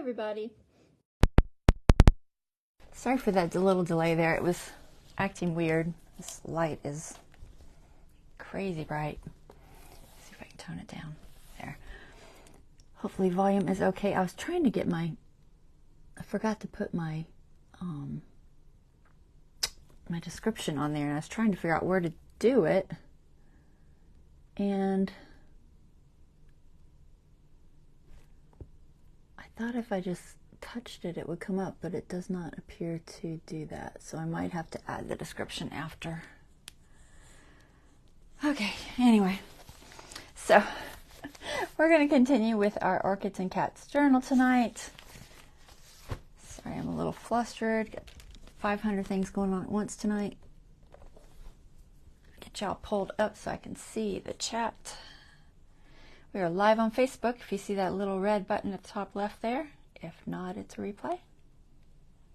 everybody. Sorry for that little delay there. It was acting weird. This light is crazy bright. Let's see if I can tone it down. There. Hopefully volume is okay. I was trying to get I forgot to put my my description on there, and I was trying to figure out where to do it. And I thought if I just touched it, it would come up, but it does not appear to do that. So I might have to add the description after. Okay, anyway. So we're going to continue with our Orchids and Cats journal tonight. Sorry, I'm a little flustered. Got 500 things going on at once tonight. Get y'all pulled up so I can see the chat. We are live on Facebook. If you see that little red button at the top left there. If not, it's a replay.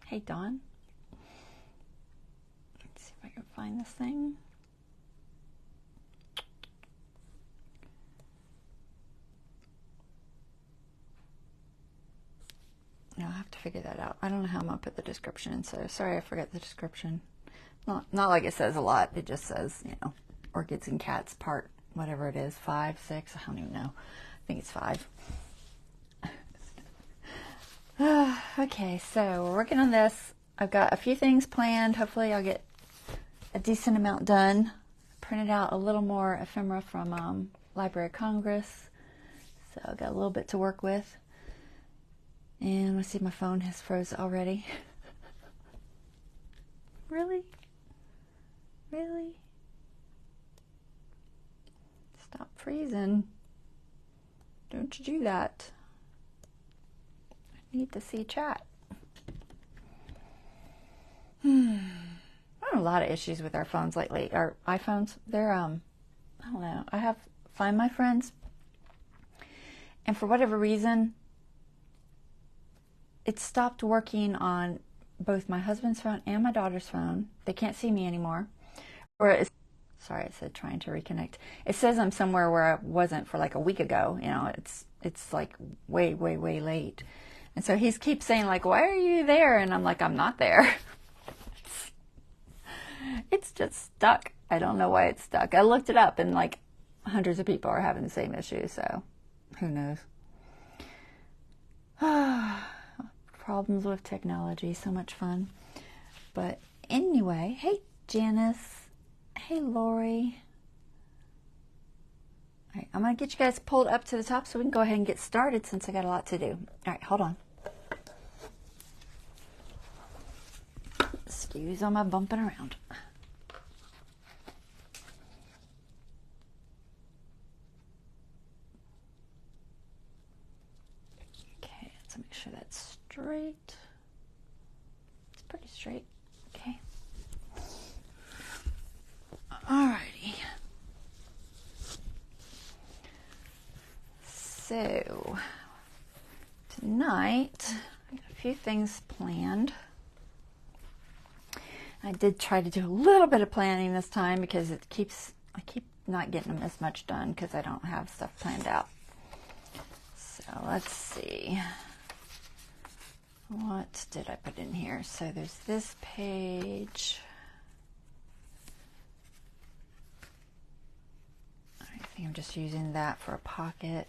Hey, Dawn. Let's see if I can find this thing. No, I'll have to figure that out. I don't know how I'm going to put the description in, so sorry I forgot the description. Not like it says a lot. It just says, you know, Orchids and Cats part, whatever it is, 5, 6, I don't even know. I think it's 5. Okay, so we're working on this. I've got a few things planned. Hopefully I'll get a decent amount done. Printed out a little more ephemera from Library of Congress. So I've got a little bit to work with. And let's see, my phone has froze already. Really? Really? Stop freezing. Don't you do that. I need to see chat. I have a lot of issues with our phones lately. Our iPhones, they're, I don't know. I have Find My Friends. And for whatever reason, it stopped working on both my husband's phone and my daughter's phone. They can't see me anymore. Or it's, sorry, I said trying to reconnect. It says I'm somewhere where I wasn't for like a week ago. You know, it's like way, way, way late. And so he keeps saying like, why are you there? And I'm like, I'm not there. It's just stuck. I don't know why it's stuck. I looked it up and like hundreds of people are having the same issue. So who knows? Problems with technology, so much fun. But anyway, hey Janice, hey Lori. All right, I'm gonna get you guys pulled up to the top so we can go ahead and get started since I got a lot to do. All right, hold on. Excuse all my bumping around. Okay, let's make sure that's straight. It's pretty straight. Okay. Alrighty. So tonight I got a few things planned. I did try to do a little bit of planning this time because I keep not getting them as much done because I don't have stuff planned out. So let's see. What did I put in here? So there's this page. I think I'm just using that for a pocket.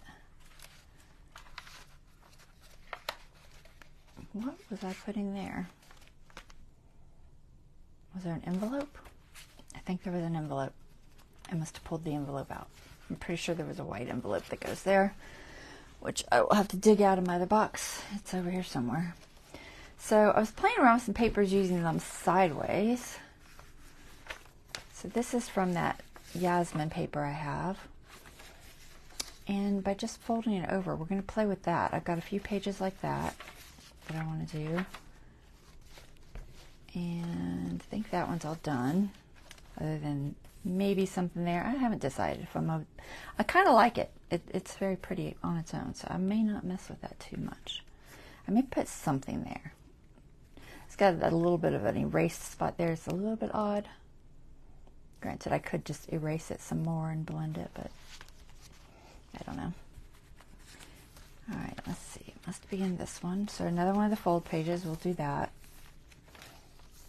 What was I putting there? Was there an envelope? I think there was an envelope. I must have pulled the envelope out. I'm pretty sure there was a white envelope that goes there, which I will have to dig out of my other box. It's over here somewhere. So I was playing around with some papers using them sideways. So this is from that Yasmin paper I have. And by just folding it over, we're going to play with that. I've got a few pages like that I want to do. And I think that one's all done. Other than maybe something there. I haven't decided if I kind of like it. It's very pretty on its own. So I may not mess with that too much. I may put something there. It's got a little bit of an erased spot there. It's a little bit odd. Granted, I could just erase it some more and blend it, but I don't know. All right, let's see. must be in this one. So another one of the fold pages, we'll do that.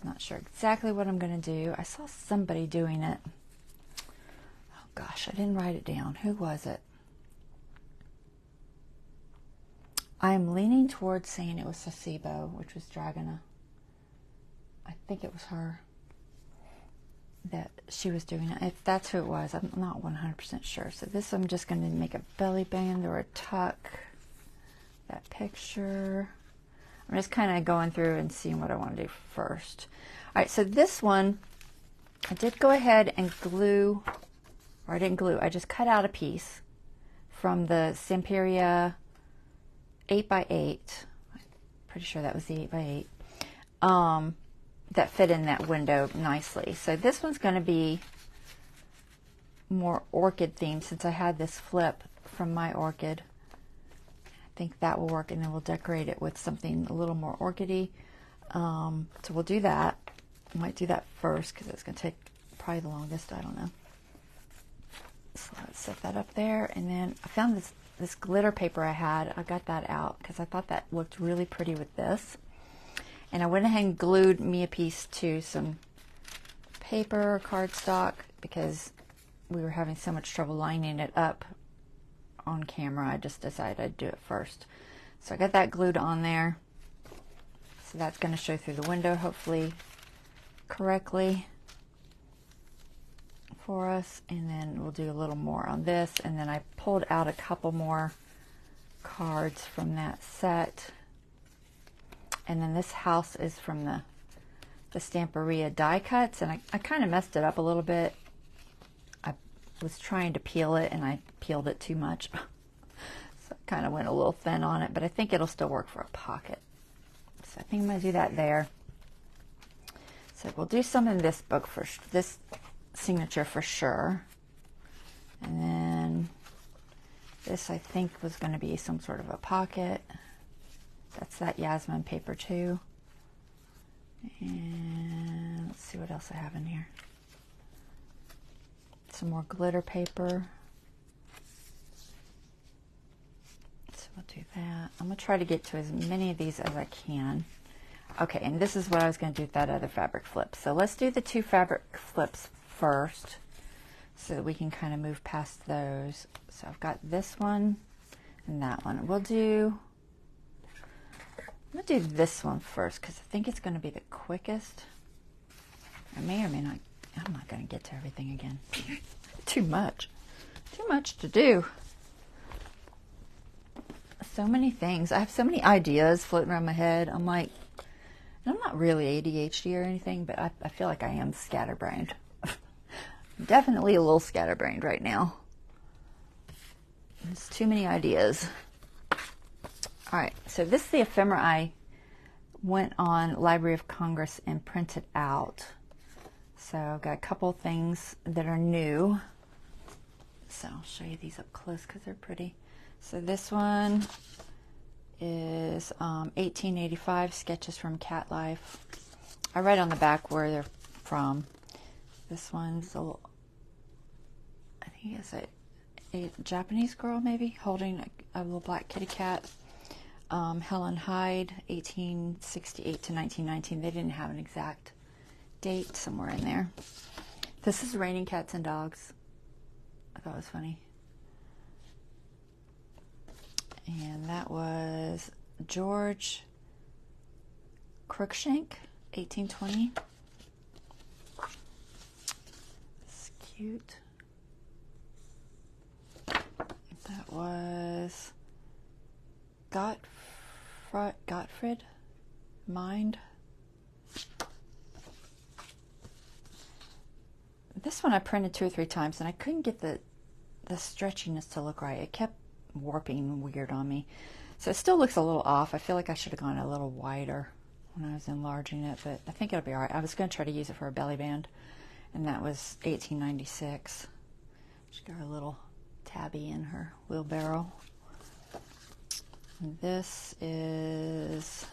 Not sure exactly what I'm going to do. I saw somebody doing it. Oh gosh, I didn't write it down. Who was it? I am leaning towards saying it was Saacibo, which was Dragona. I think it was her that she was doing it. If that's who it was, I'm not 100% sure. So this, I'm just going to make a belly band or a tuck. That picture. I'm just kind of going through and seeing what I want to do first. All right, so this one, I did go ahead and glue, or I didn't glue, I just cut out a piece from the Samperia 8x8. I'm pretty sure that was the 8x8. That fit in that window nicely. So this one's going to be more orchid themed since I had this flip from my orchid. I think that will work, and then we'll decorate it with something a little more orchidy. So we'll do that. I might do that first because it's going to take probably the longest. I don't know. So let's set that up there, and then I found this glitter paper I had. I got that out because I thought that looked really pretty with this. And I went ahead and glued me a piece to some paper, cardstock, because we were having so much trouble lining it up on camera. I just decided I'd do it first. So I got that glued on there. So that's going to show through the window, hopefully correctly for us. And then we'll do a little more on this. And then I pulled out a couple more cards from that set. And then this house is from the Stamperia die cuts, and I kind of messed it up a little bit. I was trying to peel it, and I peeled it too much. So I kind of went a little thin on it, but I think it'll still work for a pocket. So I think I'm going to do that there. So we'll do some in this book for this signature for sure. And then this I think was going to be some sort of a pocket. That's that Yasmin paper too. And let's see what else I have in here. Some more glitter paper. So we'll do that. I'm going to try to get to as many of these as I can. Okay, and this is what I was going to do with that other fabric flip. So let's do the two fabric flips first so that we can kind of move past those. So I've got this one and that one. I'm going to do this one first because I think it's going to be the quickest. I may or may not. I'm not going to get to everything again. Too much. Too much to do. So many things. I have so many ideas floating around my head. I'm like, I'm not really ADHD or anything, but I feel like I am scatterbrained. Definitely a little scatterbrained right now. There's too many ideas. All right, so this is the ephemera I went on Library of Congress and printed out. So I've got a couple things that are new. So I'll show you these up close because they're pretty. So this one is 1885 Sketches from Cat Life. I write on the back where they're from. This one's I think it's a Japanese girl maybe holding a little black kitty cat. Helen Hyde, 1868 to 1919. They didn't have an exact date, somewhere in there. This is Raining Cats and Dogs. I thought it was funny. And that was George Cruikshank, 1820. It's cute. That was Gottfried Mind. This one I printed 2 or 3 times and I couldn't get the stretchiness to look right. It kept warping weird on me. So it still looks a little off. I feel like I should have gone a little wider when I was enlarging it, but I think it'll be alright. I was going to try to use it for a belly band, and that was 1896. She's got her little tabby in her wheelbarrow. And this is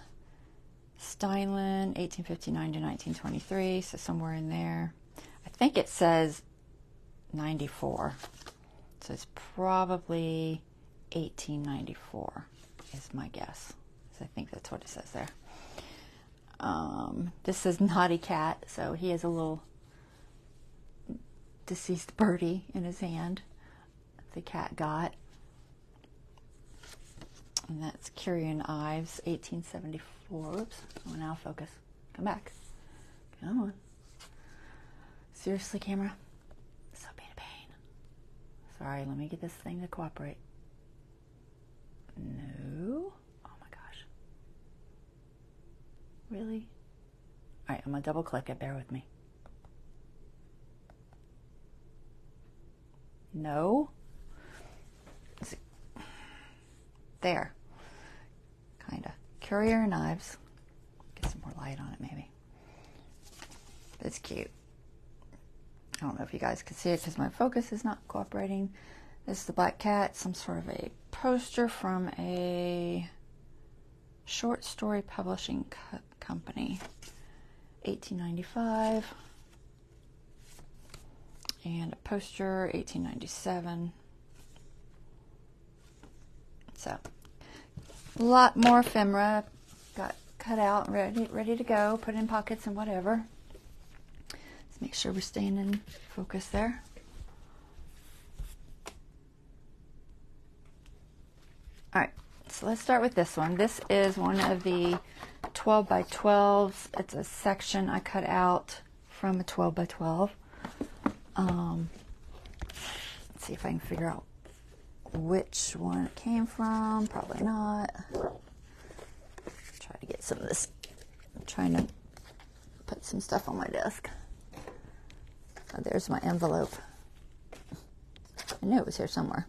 Steinlen, 1859 to 1923, so somewhere in there. I think it says 94, so it's probably 1894. is my guess. So I think that's what it says there. This says Naughty Cat, so he has a little deceased birdie in his hand the cat got. And that's Curian Ives, 1874. Oops, oh, now focus. Come back. Come on. Seriously, camera? So being a pain. Sorry, let me get this thing to cooperate. No. Oh my gosh. Really? Alright, I'm going to double click it. Bear with me. No. There. Kinda. Curian Ives. Get some more light on it maybe. It's cute. I don't know if you guys can see it because my focus is not cooperating. This is the black cat, some sort of a poster from a short story publishing company. 1895. And a poster, 1897. So, a lot more ephemera got cut out, ready to go, put in pockets and whatever. Let's make sure we're staying in focus there. Alright, so let's start with this one. This is one of the 12 by 12s. It's a section I cut out from a 12 by 12. Let's see if I can figure out which one it came from. Probably not. Try to get some of this. I'm trying to put some stuff on my desk. Oh, there's my envelope. I knew it was here somewhere.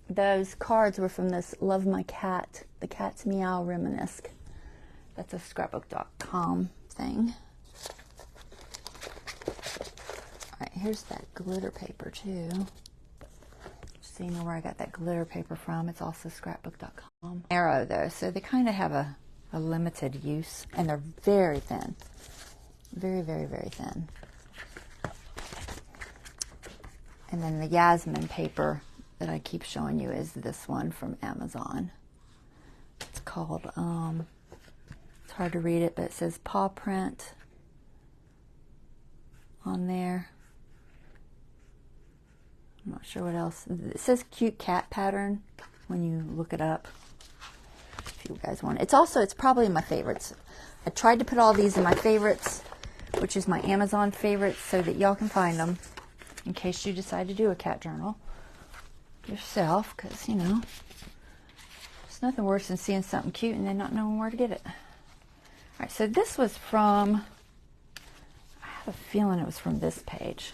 Those cards were from this Love My Cat, the Cats Meow Reminisce. That's a scrapbook.com thing. Alright, here's that glitter paper too. So you know where I got that glitter paper from. It's also scrapbook.com. Arrow though, so they kind of have a limited use, and they're very thin. Very, very, very thin. And then the Yasmin paper that I keep showing you is this one from Amazon. It's called, it's hard to read it, but it says paw print on there. I'm not sure what else. It says cute cat pattern when you look it up, if you guys want it. It's probably my favorites. I tried to put all these in my favorites, which is my Amazon favorites, so that y'all can find them in case you decide to do a cat journal yourself, because, you know, there's nothing worse than seeing something cute and then not knowing where to get it. Alright, so this was from, I have a feeling it was from this page.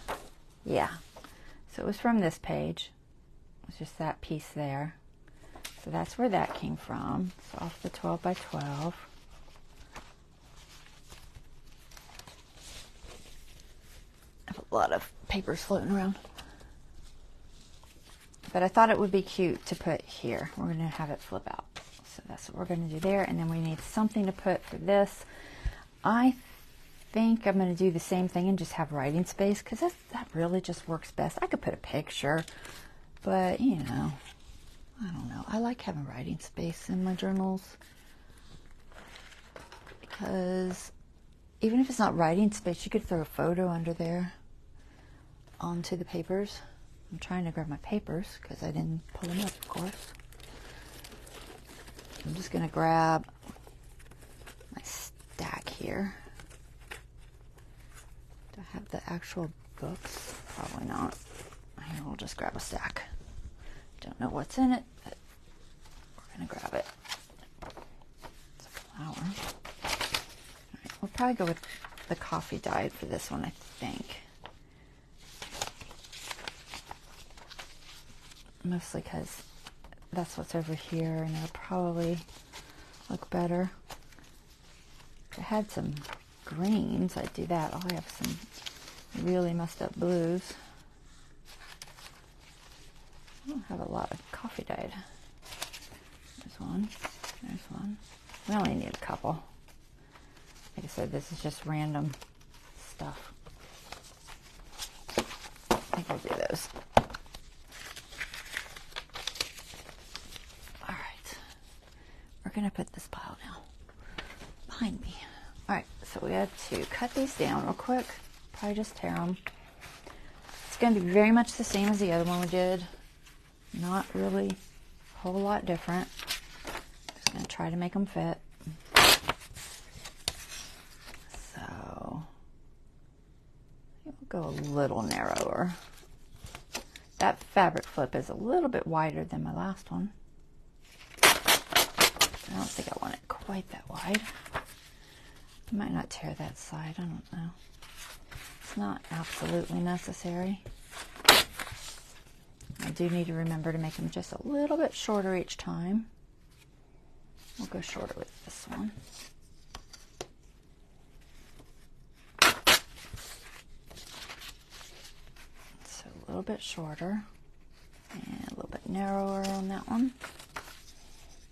Yeah. So it was from this page. It was just that piece there. So that's where that came from. So off the 12 by 12. I have a lot of papers floating around. But I thought it would be cute to put here. We're going to have it flip out. So that's what we're going to do there. And then we need something to put for this. I think I'm going to do the same thing and just have writing space, because that really just works best. I could put a picture, but you know, I don't know. I like having writing space in my journals, because even if it's not writing space, you could throw a photo under there onto the papers. I'm trying to grab my papers because I didn't pull them up, of course. I'm just going to grab my stack here. Do I have the actual books? Probably not. Here, we'll just grab a stack. Don't know what's in it, but we're going to grab it. It's a flower. Alright, we'll probably go with the coffee dyed for this one, I think. Mostly because that's what's over here, and it'll probably look better. If I had some greens, I'd do that. Oh, I have some really messed up blues. I don't have a lot of coffee dyed. There's one. There's one. We only need a couple. Like I said, this is just random stuff. I think we'll do those. we're gonna put this pile now behind me. All right, so we have to cut these down real quick. Probably just tear them. It's gonna be very much the same as the other one we did. Not really a whole lot different. Just gonna try to make them fit. So we'll go a little narrower. That fabric flip is a little bit wider than my last one. I don't think I want it quite that wide. I might not tear that side, I don't know. It's not absolutely necessary. I do need to remember to make them just a little bit shorter each time. We'll go shorter with this one. So a little bit shorter and a little bit narrower on that one.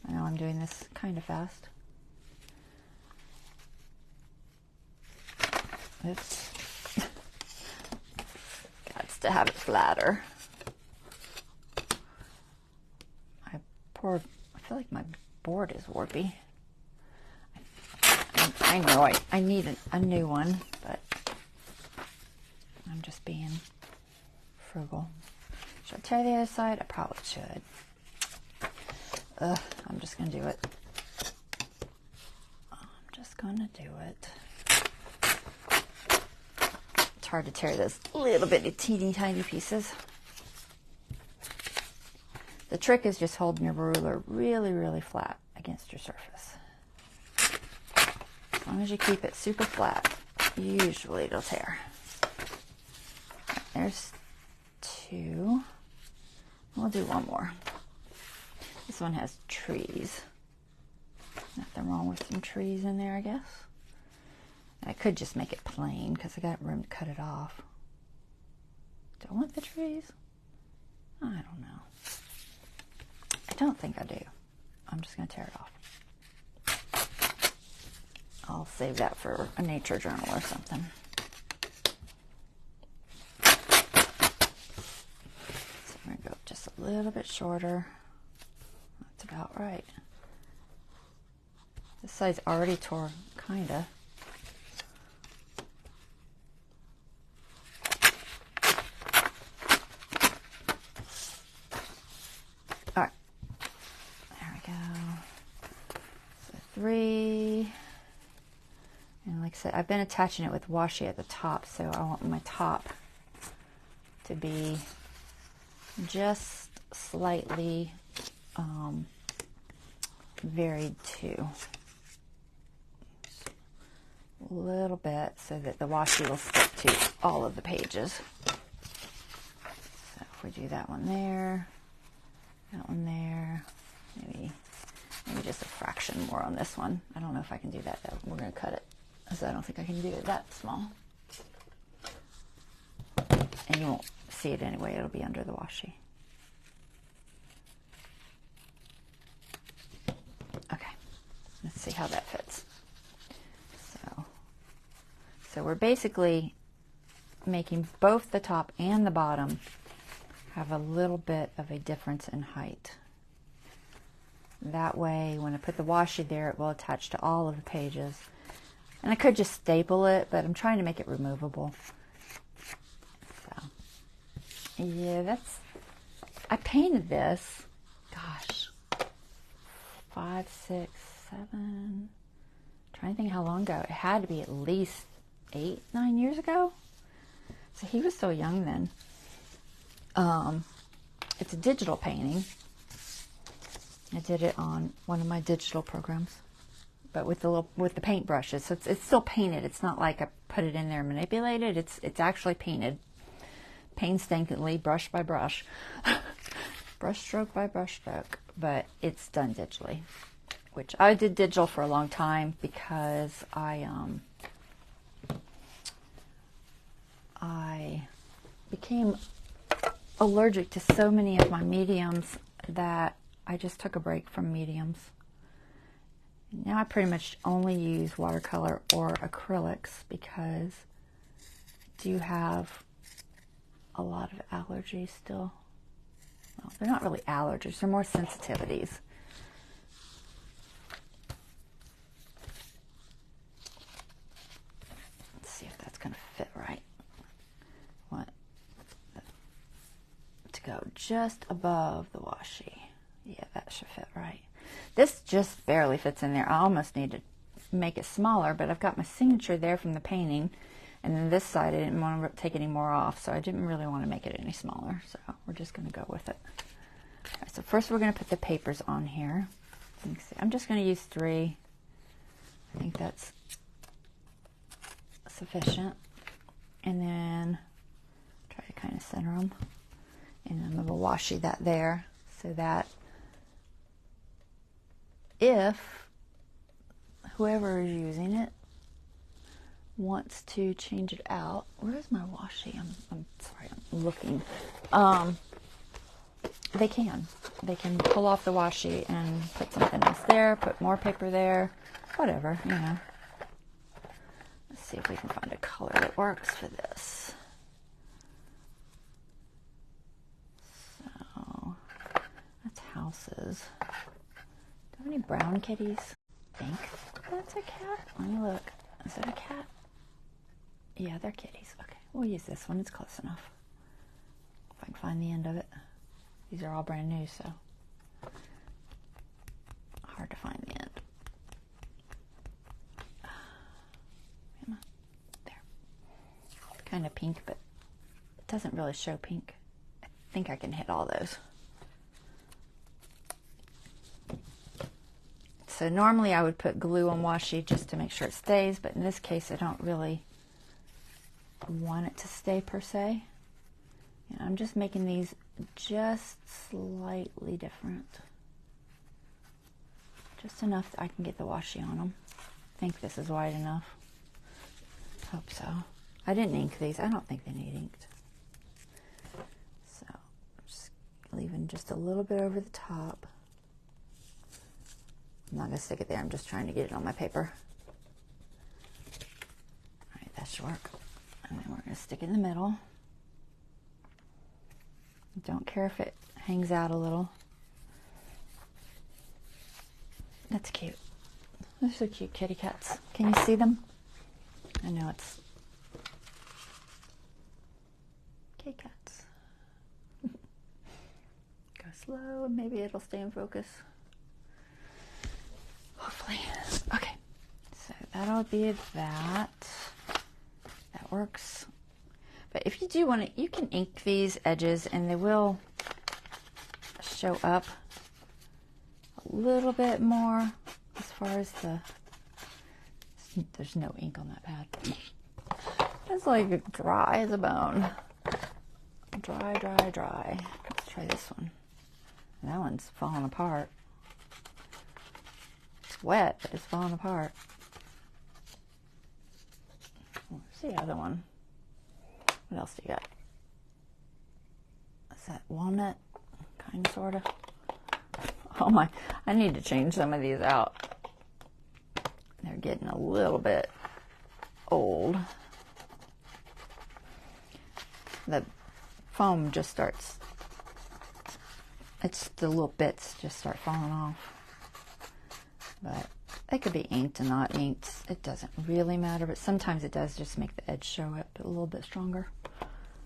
I know I'm doing this kind of fast. Oops. Got to have it flatter. I feel like my board is warpy. I know I need a new one, but I'm just being frugal. Should I tear the other side? I probably should. I'm just going to do it. It's hard to tear those little bitty teeny tiny pieces. The trick is just holding your ruler really, really flat against your surface. As long as you keep it super flat, usually it'll tear. There's two. We'll do one more. This one has trees. Nothing wrong with some trees in there, I guess. I could just make it plain because I got room to cut it off. Do I want the trees? I don't know. I don't think I do. I'm just going to tear it off. I'll save that for a nature journal or something. So we're going to go just a little bit shorter. That's about right. This side's already tore, kinda. Alright. There we go. So 3. And like I said, I've been attaching it with washi at the top, so I want my top to be just slightly varied too. A little bit so that the washi will stick to all of the pages. So if we do that one there, maybe just a fraction more on this one. I don't know if I can do that though. We're going to cut it because I don't think I can do it that small. And you won't see it anyway. It'll be under the washi. Okay, let's see how that fits. So we're basically making both the top and the bottom have a little bit of a difference in height. That way, when I put the washi there, it will attach to all of the pages. And I could just staple it, but I'm trying to make it removable. So, yeah, I painted this, gosh, 5, 6, 7, trying to think how long ago. It had to be at least 8, 9 years ago. So he was so young then. It's a digital painting. I did it on one of my digital programs, but with the paint brushes. So it's still painted. It's not like I put it in there and manipulated. It's actually painted, painstakingly, brush by brush, brush stroke by brush stroke. But it's done digitally, which I did digital for a long time because I became allergic to so many of my mediums that I just took a break from mediums. Now I pretty much only use watercolor or acrylics because I do have a lot of allergies still. Well, they're not really allergies, they're more sensitivities. go just above the washi. Yeah, that should fit right. This just barely fits in there. I almost need to make it smaller, but I've got my signature there from the painting, and then this side I didn't want to take any more off, so I didn't really want to make it any smaller, so we're just going to go with it. All right, so first we're going to put the papers on here. I'm just going to use 3. I think that's sufficient, and then try to kind of center them, and I'm going to washi that there so that if whoever is using it wants to change it out, where's my washi? I'm sorry, I'm looking. They can pull off the washi and put something else there, put more paper there, whatever, you know. Let's see if we can find a color that works for this. So that's houses. Do you have any brown kitties? I think that's a cat. Let me look. Is it a cat? Yeah, they're kitties. Okay, we'll use this one. It's close enough. If I can find the end of it. These are all brand new, so hard to find the end. There. Kind of pink, but it doesn't really show pink. I think I can hit all those. So normally I would put glue on washi just to make sure it stays, but in this case I don't really want it to stay per se. And I'm just making these just slightly different. Just enough that I can get the washi on them. I think this is wide enough. Hope so. I didn't ink these. I don't think they need inked. So I'm just leaving just a little bit over the top. I'm not going to stick it there. I'm just trying to get it on my paper. All right, that should work. And then we're going to stick it in the middle. Don't care if it hangs out a little. That's cute. They're so cute, kitty cats. Can you see them? I know it's kitty cats. Go slow and maybe it'll stay in focus. Hopefully. Okay, so that'll be that. That works. But if you do want to, you can ink these edges and they will show up a little bit more as far as the, there's no ink on that pad. It's like dry as a bone. Dry, dry, dry. Let's try this one. That one's falling apart. It's wet, but it's falling apart. Where's the other one? What else do you got? Is that walnut? Kind of, sort of. Oh my, I need to change some of these out. They're getting a little bit old. The foam just starts, it's the little bits just start falling off. But they could be inked and not inked. It doesn't really matter, but sometimes it does just make the edge show up a little bit stronger.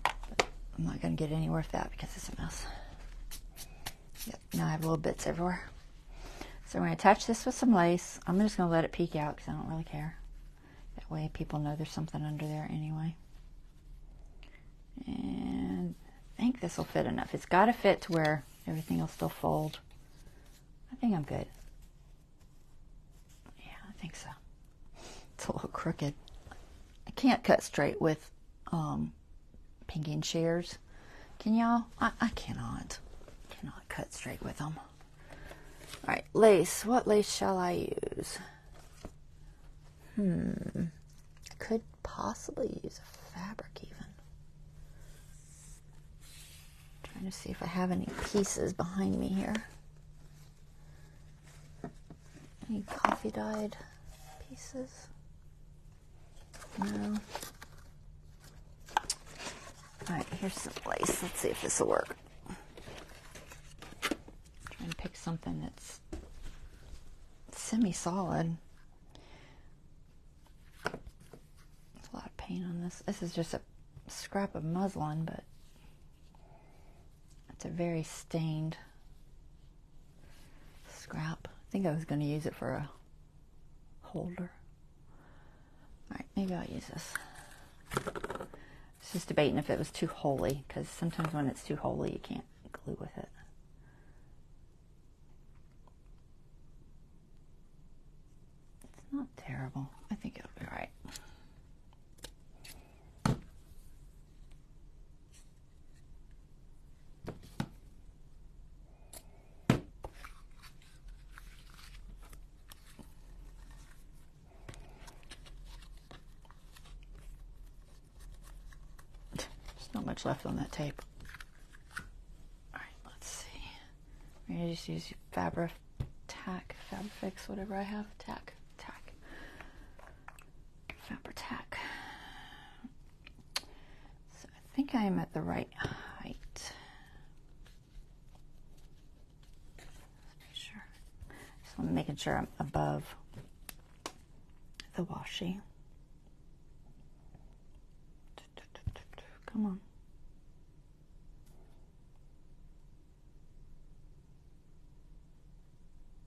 But I'm not going to get anywhere with that because it's a mess. Yep, now I have little bits everywhere. So we're going to attach this with some lace. I'm just going to let it peek out because I don't really care. That way people know there's something under there anyway. And I think this will fit enough. It's got to fit to where everything will still fold. I think I'm good. Yeah, I think so. It's a little crooked. I can't cut straight with pinking shears. Can y'all? I cannot cut straight with them. All right, lace. What lace shall I use? Could possibly use a fabric even. Trying to see if I have any pieces behind me here. Any coffee dyed pieces? No. All right, here's some lace. Let's see if this will work. Trying to pick something that's semi-solid. There's a lot of paint on this. This is just a scrap of muslin, but It's a very stained scrap. I think I was going to use it for a holder. Alright, maybe I'll use this. It's just debating if it was too holy, because sometimes when it's too holy you can't glue with it. It's not terrible. I think it'll be right. Not much left on that tape. Alright, let's see. Maybe I just use Fabrifix, whatever I have. Tack. Fabri-Tac. So I think I am at the right height. Let's make sure. So I'm making sure I'm above the washi. Come on.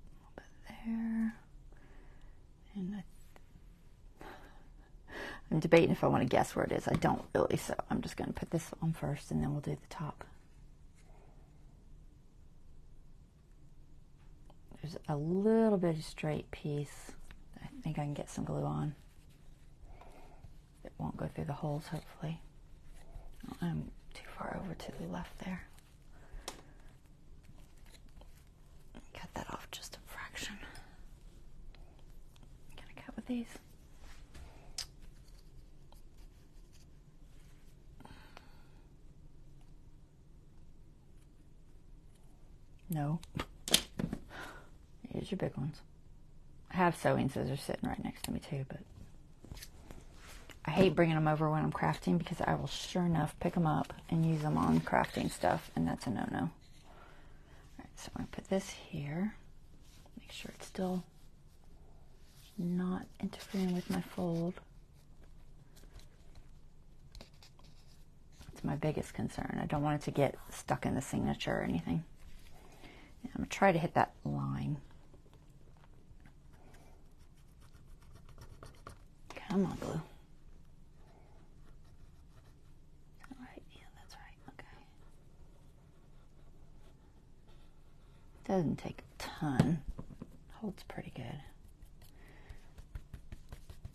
A little bit there. And I'm debating if I want to guess where it is. I don't really, so I'm just going to put this on first and then we'll do the top. There's a little bit of straight piece. I think I can get some glue on. It won't go through the holes, hopefully. I'm too far over to the left there. Cut that off just a fraction. Can I cut with these? No. Here's your big ones. I have sewing scissors sitting right next to me too, but I hate bringing them over when I'm crafting because I will sure enough pick them up and use them on crafting stuff, and that's a no-no. Alright, so I'm going to put this here. Make sure it's still not interfering with my fold. It's my biggest concern. I don't want it to get stuck in the signature or anything. And I'm going to try to hit that line. Come on, glue. Doesn't take a ton. Holds pretty good.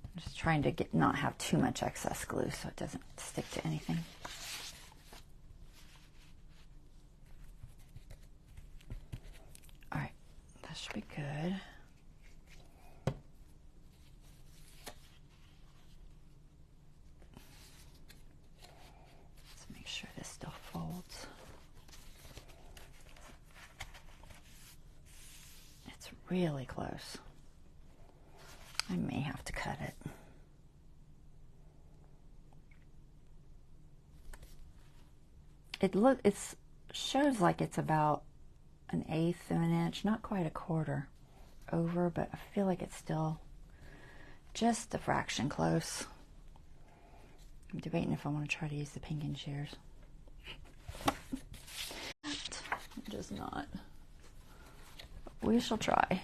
I'm just trying to not have too much excess glue so it doesn't stick to anything. Alright, that should be good. Let's make sure this still folds. Really close. I may have to cut it. It shows like it's about 1/8 of an inch, not quite a quarter over, but I feel like it's still just a fraction close. I'm debating if I want to try to use the pinking shears. I'm just not. We shall try.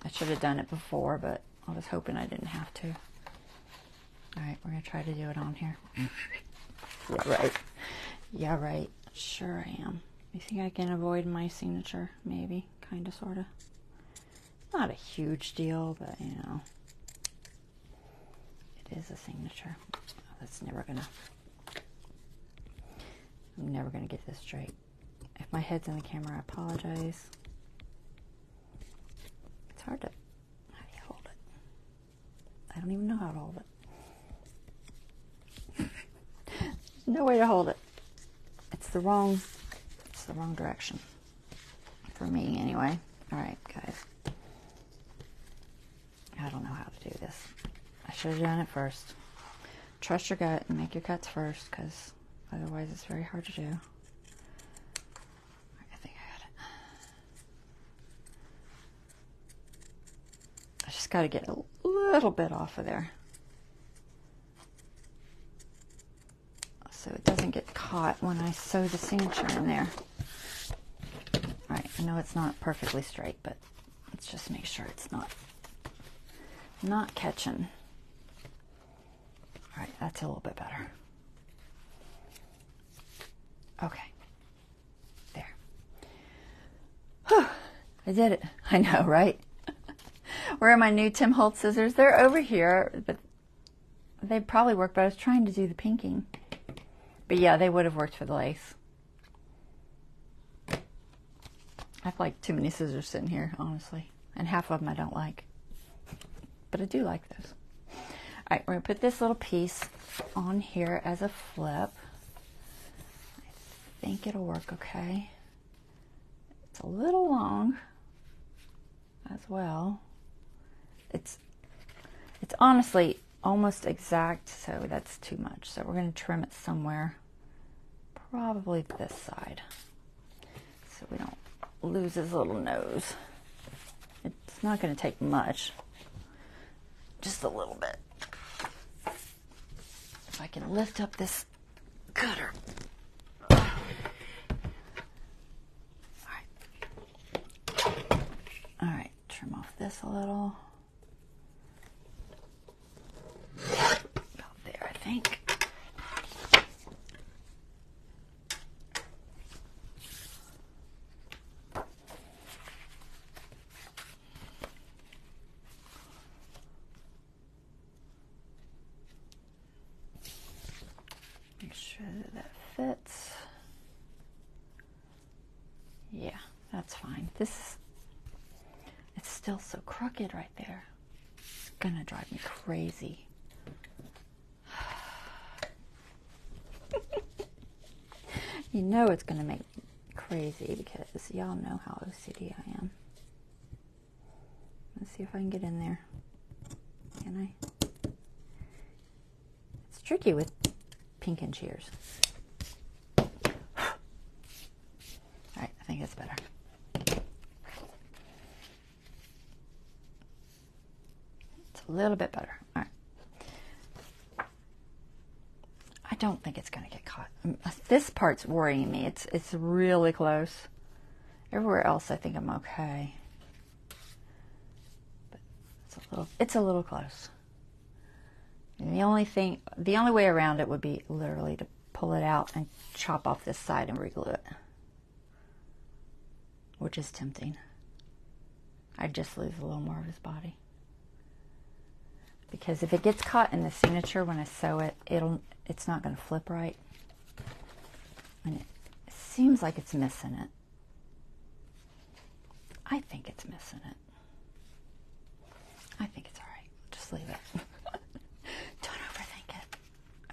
I should have done it before, but I was hoping I didn't have to. Alright, we're going to try to do it on here. Yeah, right. Yeah, right. Sure I am. You think I can avoid my signature? Maybe. Kinda, sorta. Not a huge deal, but, you know. It is a signature. That's never gonna... I'm never gonna get this straight. If my head's in the camera, I apologize. It's hard to... How do you hold it? I don't even know how to hold it. There's no way to hold it. It's the wrong direction. For me, anyway. Alright, guys. I don't know how to do this. I should have done it first. Trust your gut and make your cuts first, because otherwise it's very hard to do. I think I got it. I just got to get a little bit off of there. So so it doesn't get caught when I sew the signature in there. All right, I know it's not perfectly straight, but let's just make sure it's not catching. All right, that's a little bit better. Okay, there. Whew, I did it. I know, right? Where are my new Tim Holtz scissors? They're over here, but they probably work, but I was trying to do the pinking. But yeah, they would have worked for the lace. I have like too many scissors sitting here, honestly. And half of them I don't like. But I do like those. All right, we're going to put this little piece on here as a flip. I think it'll work okay. It's a little long as well. It's honestly almost exact, so that's too much. So we're going to trim it somewhere, probably this side, so we don't lose his little nose. It's not going to take much, just a little bit. If I can lift up this cutter. All right, trim off this a little. About there, I think. Make sure that fits. Yeah, that's fine. It's still so crooked right there. It's gonna drive me crazy. You know it's gonna make me crazy because y'all know how OCD I am. Let's see if I can get in there. Can I? It's tricky with pink and shears. All right, I think it's better. It's a little bit better. All right. I don't think it's going to get caught. This part's worrying me. It's really close. Everywhere else, I think I'm okay. But it's a little close. And the only way around it would be literally to pull it out and chop off this side and reglue it, which is tempting. I'd just lose a little more of his body. Because if it gets caught in the signature when I sew it, it's not going to flip right. And it seems like it's missing it. I think it's missing it. I think it's all right. Just leave it. Don't overthink it.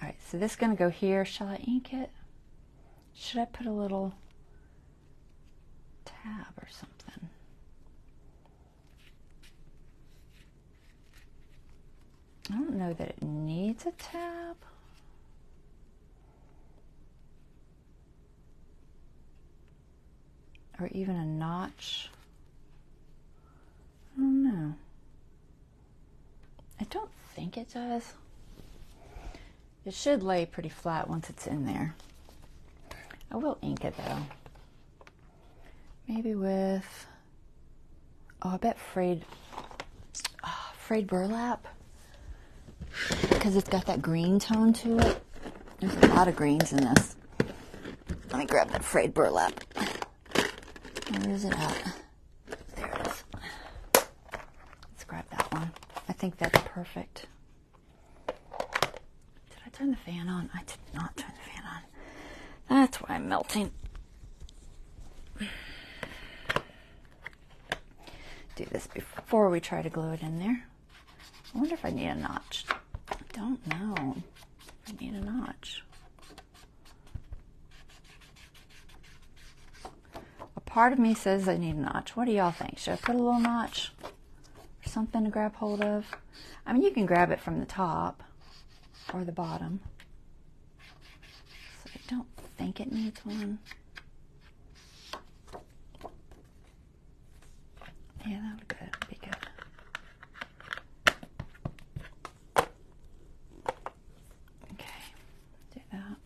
All right, so this is going to go here. Shall I ink it? Should I put a little tab or something? I don't know that it needs a tab. Or even a notch. I don't know. I don't think it does. It should lay pretty flat once it's in there. I will ink it though. Maybe with, I bet frayed burlap. Because it's got that green tone to it. There's a lot of greens in this. Let me grab that frayed burlap. Where is it at? There it is. Let's grab that one. I think that's perfect. Did I turn the fan on? I did not turn the fan on. That's why I'm melting. Do this before we try to glue it in there. I wonder if I need a notch. I don't know if I need a notch. A part of me says I need a notch. What do y'all think? Should I put a little notch or something to grab hold of? I mean, you can grab it from the top or the bottom. So I don't think it needs one. Yeah, that would be good. Okay, do that.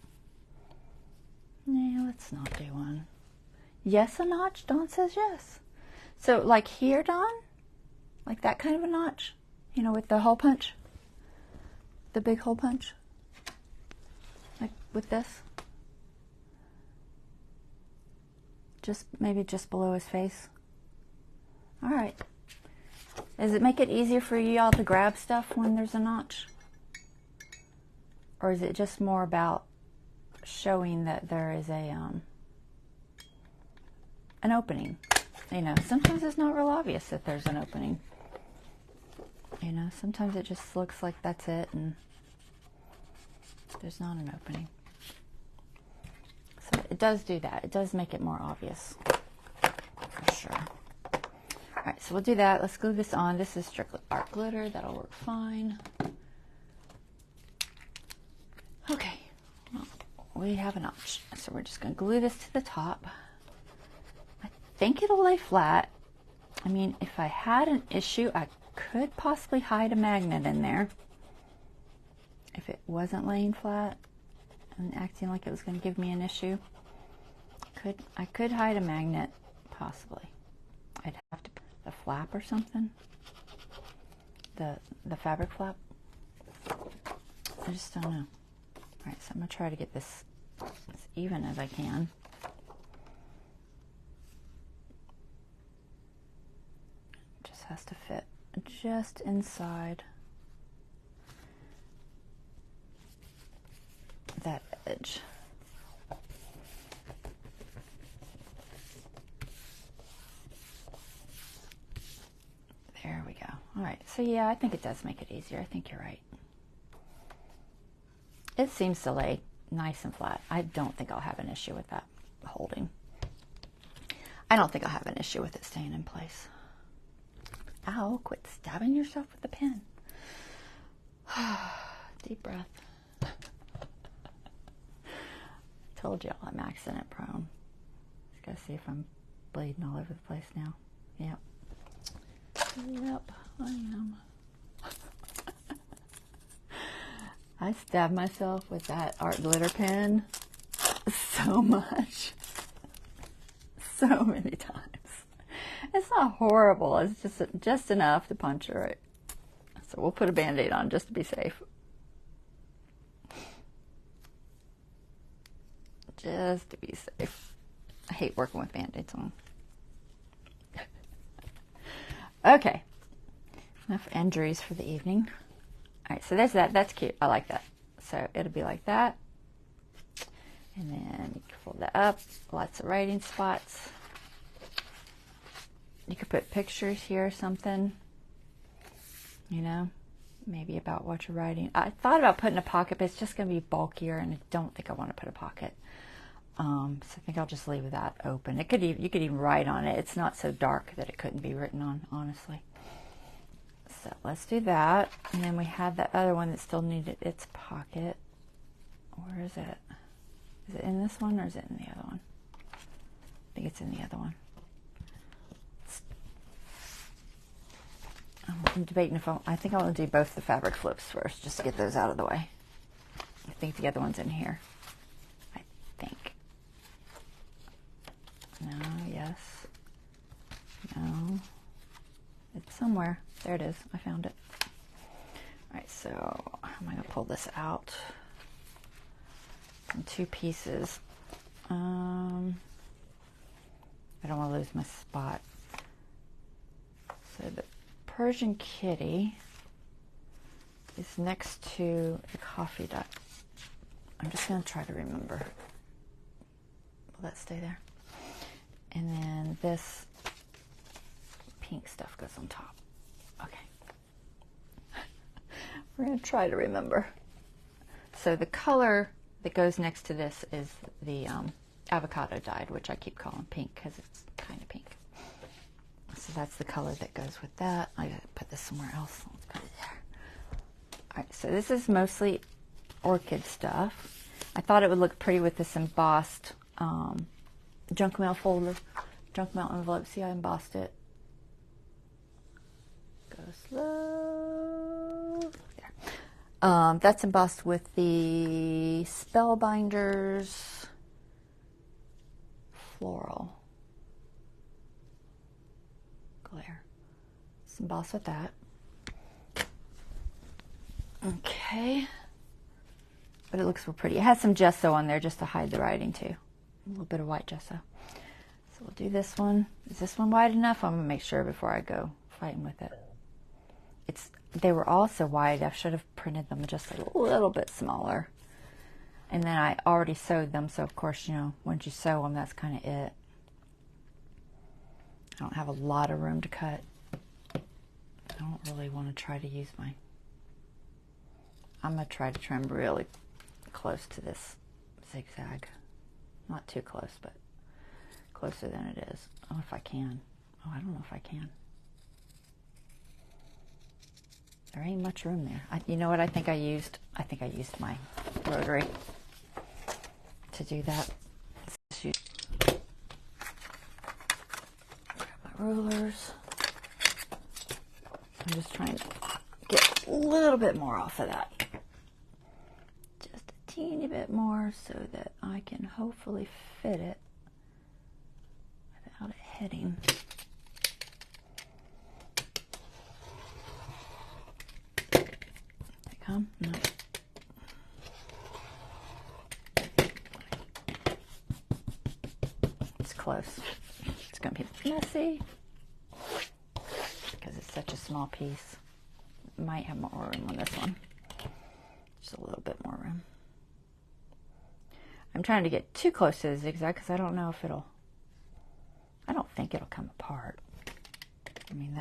Yes, a notch. Dawn says yes. So like here, Dawn? Like that kind of a notch? You know, with the hole punch? The big hole punch? Like with this? Just maybe just below his face. All right. Does it make it easier for y'all to grab stuff when there's a notch? Or is it just more about showing that there is a an opening? You know, sometimes it's not real obvious that there's an opening. You know, sometimes it just looks like that's it and there's not an opening. So it does do that. It does make it more obvious, for sure. All right, so we'll do that. Let's glue this on. This is strictly art glitter. That'll work fine. Okay, well, we have a notch. So we're just going to glue this to the top. I think it'll lay flat. I mean, if I had an issue, I could possibly hide a magnet in there. If it wasn't laying flat and acting like it was going to give me an issue, I could hide a magnet, possibly. I'd have to put the flap or something, the fabric flap. I just don't know. All right, so I'm gonna try to get this as even as I can. Just has to fit just inside that edge. There we go. All right, so yeah, I think it does make it easier. I think you're right. It seems to lay nice and flat. I don't think I'll have an issue with that holding. I don't think I'll have an issue with it staying in place. Ow, quit stabbing yourself with the pen. Deep breath. Told y'all I'm accident prone. Just gotta see if I'm bleeding all over the place now. Yep. Yep, I am. I stabbed myself with that art glitter pen so much. So many times. It's not horrible. It's just enough to puncture it. So we'll put a Band-Aid on just to be safe. Just to be safe. I hate working with Band-Aids on. Okay. Enough injuries for the evening. All right, so there's that. That's cute. I like that. So it'll be like that. And then you can fold that up. Lots of writing spots. You could put pictures here or something. You know, maybe about what you're writing. I thought about putting a pocket, but it's just going to be bulkier, and I don't think I want to put a pocket. So I think I'll just leave that open. You could even write on it. It's not so dark that it couldn't be written on, honestly. So let's do that. And then we have that other one that still needed its pocket. Where is it? Is it in this one or is it in the other one? I think it's in the other one. I'm debating if I think I want to do both the fabric flips first, just to get those out of the way. I think the other one's in here. I think. No, yes. No. It's somewhere. There it is. I found it. All right, so how am I going to pull this out? In two pieces. I don't want to lose my spot. So the Persian kitty is next to the coffee duck. I'm just going to try to remember. Will that stay there? And then this pink stuff goes on top. Okay. We're going to try to remember. So the color that goes next to this is the avocado dyed, which I keep calling pink because it's kind of pink. So that's the color that goes with that. I gotta put this somewhere else. Let's put it there. All right, so this is mostly orchid stuff. I thought it would look pretty with this embossed junk mail folder, junk mail envelope. See, I embossed it. Go slow. There. That's embossed with the Spellbinders floral. Let's emboss with that. Okay. But it looks real pretty. It has some gesso on there just to hide the writing too. A little bit of white gesso. So we'll do this one. Is this one wide enough? I'm gonna make sure before I go fighting with it. They were all so wide. I should have printed them just a little bit smaller. And then I already sewed them, so of course, you know, once you sew them, that's kind of it. I don't have a lot of room to cut. I don't really want to try to use my... I'm going to try to trim really close to this zigzag. Not too close, but closer than it is. Oh, if I can. Oh, I don't know if I can. There ain't much room there. You know what I think I used? I think I used my rotary to do that. Grab my rulers. I'm just trying to get a little bit more off of that. Just a teeny bit more so that I can hopefully fit it without it hitting. No. It's close. It's going to be messy because it's such a small piece. Might have more room on this one. Just a little bit more room. I'm trying to get too close to the zigzag because I don't know if it'll... I don't think it'll come apart. I mean,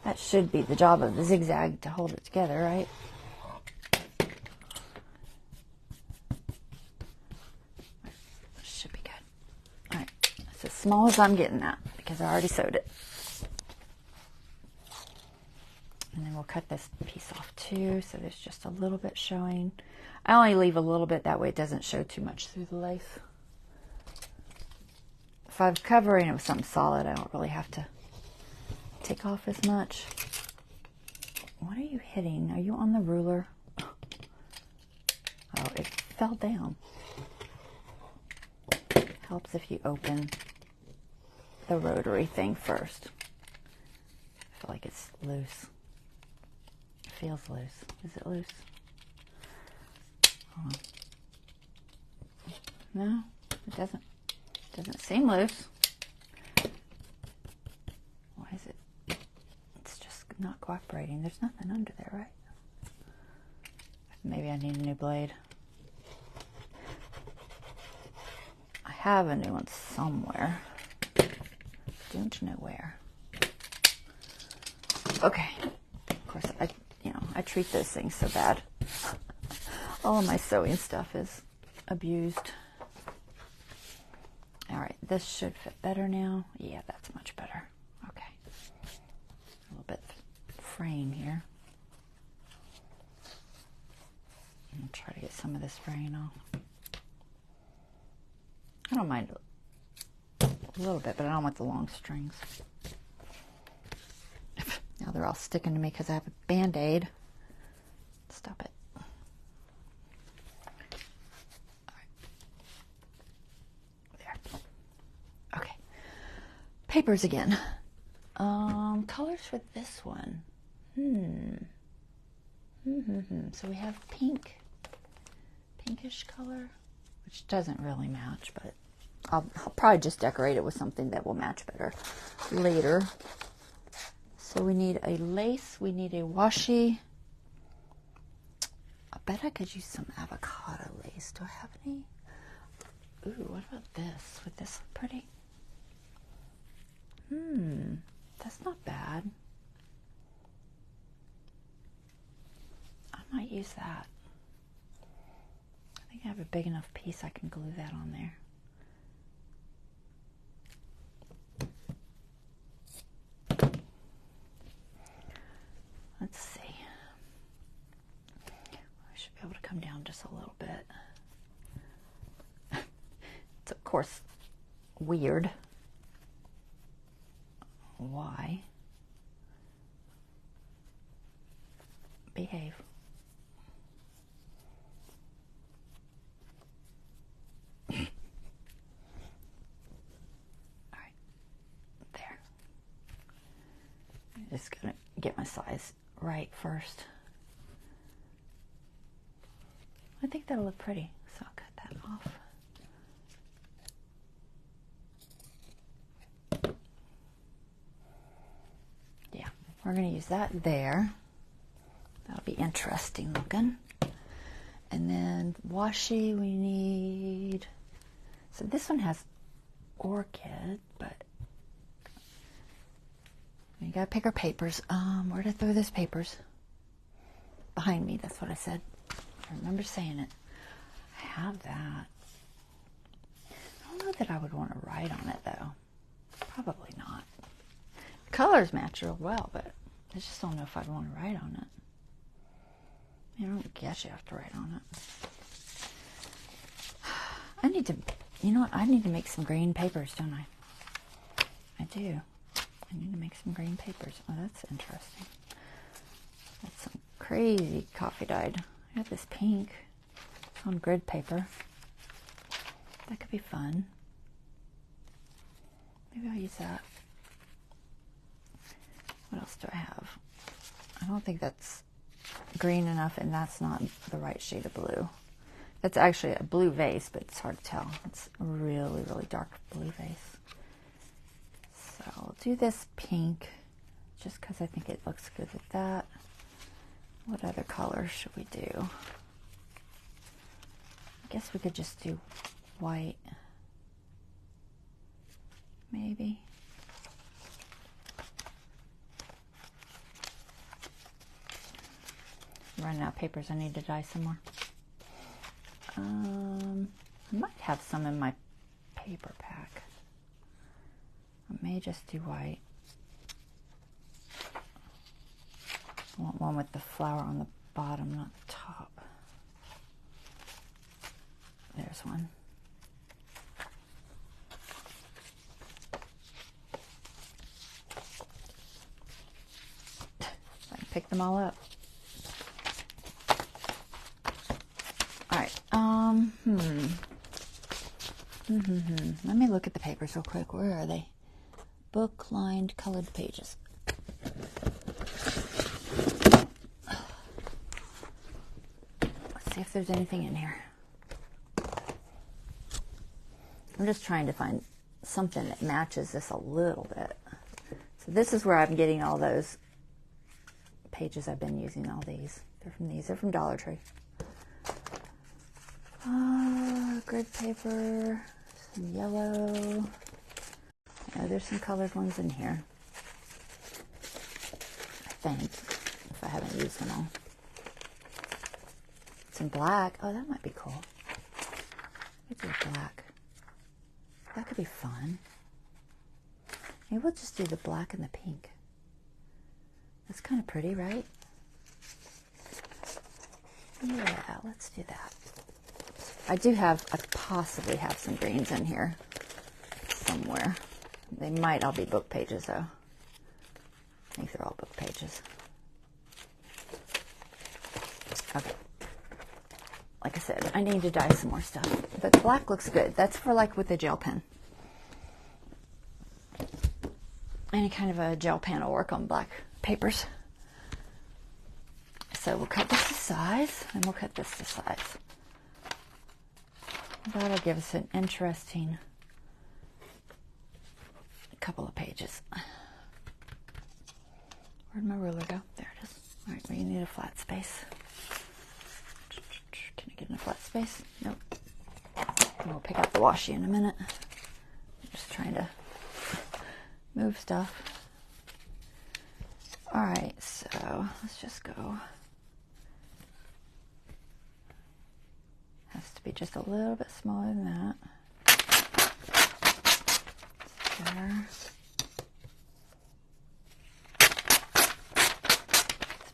that should be the job of the zigzag, to hold it together, right? As small as I'm getting that because I already sewed it. And then we'll cut this piece off too, so there's just a little bit showing. I only leave a little bit, that way it doesn't show too much through the lace. If I'm covering it with something solid, I don't really have to take off as much. What are you hitting? Are you on the ruler? Oh, it fell down. Helps if you open the rotary thing first. I feel like it's loose. It feels loose. Is it loose? Hold on. No, it doesn't. It doesn't seem loose. Why is it? It's just not cooperating. There's nothing under there, right? Maybe I need a new blade. I have a new one somewhere. Don't you know where? Okay. Of course, I treat those things so bad. All of my sewing stuff is abused. All right, this should fit better now. Yeah, that's much better. Okay. A little bit fraying here. I'll try to get some of this fraying off. I don't mind a little bit, but I don't want the long strings. Now they're all sticking to me because I have a Band-Aid. Stop it. All right. There. Okay. Papers again. Colors for this one. So we have pinkish color, which doesn't really match, but I'll probably just decorate it with something that will match better later. So we need a lace, we need a washi. I bet I could use some avocado lace. Do I have any? Ooh, what about this? Would this look pretty? That's not bad. I might use that. I think I have a big enough piece I can glue that on there. Let's see. I should be able to come down just a little bit. It's of course weird. Why? Behave. All right. There. I'm just gonna my size right first. I think that'll look pretty, so I'll cut that off. Yeah, we're going to use that there. That'll be interesting looking. And then washi we need, so this one has Orchid, but you gotta pick our papers. Where did I throw those papers? Behind me, that's what I said. I remember saying it. I have that. I don't know that I would want to write on it though. Probably not. The colors match real well, but I just don't know if I'd want to write on it. I don't guess you have to write on it. I need to, you know what? I need to make some green papers, don't I? I do. I need to make some green papers. Oh, that's interesting. That's some crazy coffee dyed. I got this pink. It's on grid paper. That could be fun. Maybe I'll use that. What else do I have? I don't think that's green enough, and that's not the right shade of blue. That's actually a blue vase, but it's hard to tell. It's a really, really dark blue vase. So I'll do this pink just because I think it looks good with that. What other color should we do? I guess we could just do white. Maybe. I'm running out of papers. I need to dye some more. I might have some in my paper pack. I may just do white. I want one with the flower on the bottom, not the top. There's one. I can pick them all up. All right. Let me look at the papers real quick. Where are they? Book lined colored pages. Let's see if there's anything in here. I'm just trying to find something that matches this a little bit. So this is where I'm getting all those pages I've been using. All these. They're from Dollar Tree. Grid paper, some yellow. Yeah, there's some colored ones in here. I think, if I haven't used them all. Some black. Oh, that might be cool. Maybe black. That could be fun. Maybe we'll just do the black and the pink. That's kind of pretty, right? Yeah, let's do that. I possibly have some greens in here somewhere. They might all be book pages though. I think they're all book pages. Okay. Like I said, I need to dye some more stuff. But black looks good. That's for like with a gel pen. Any kind of a gel pen will work on black papers. So we'll cut this to size, and we'll cut this to size. That'll give us an interesting couple of pages. Where'd my ruler go? There it is. All right, we need a flat space. Can I get in a flat space? Nope. And we'll pick up the washi in a minute. I'm just trying to move stuff. All right, so let's just go. Has to be just a little bit smaller than that. There. Let's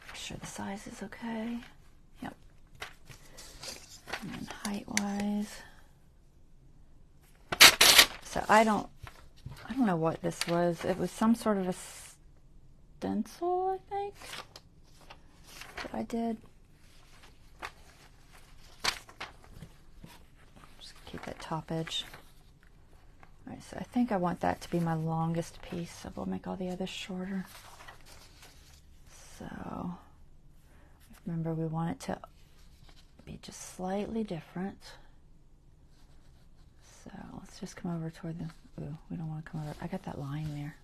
make sure the size is okay. Yep. And then height-wise. So I don't know what this was. It was some sort of a stencil, I think, that I did. Just keep that top edge. All right, so I think I want that to be my longest piece, so we'll make all the others shorter. Remember, we want it to be just slightly different. So let's just come over toward the, ooh, we don't want to come over. I got that line there.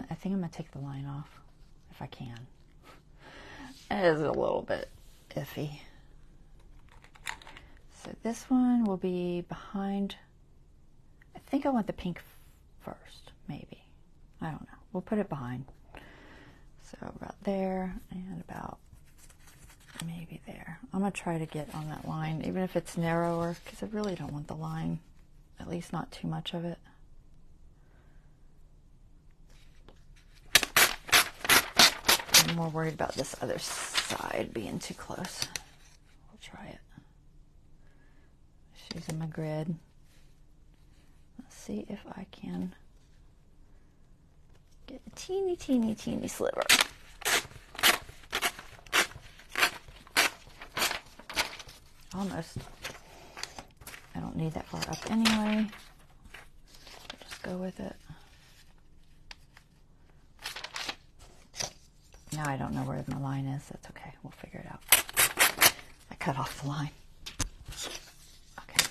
I think I'm going to take the line off if I can. It is a little bit iffy. So this one will be behind, I think I want the pink first, maybe. I don't know. We'll put it behind. So about there and about maybe there. I'm going to try to get on that line, even if it's narrower, because I really don't want the line, at least not too much of it. I'm more worried about this other side being too close. We'll try it. She's in my grid. Let's see if I can get a teeny, teeny, teeny sliver. Almost. I don't need that far up anyway. Just go with it. Now I don't know where my line is. That's okay. We'll figure it out. I cut off the line. Okay.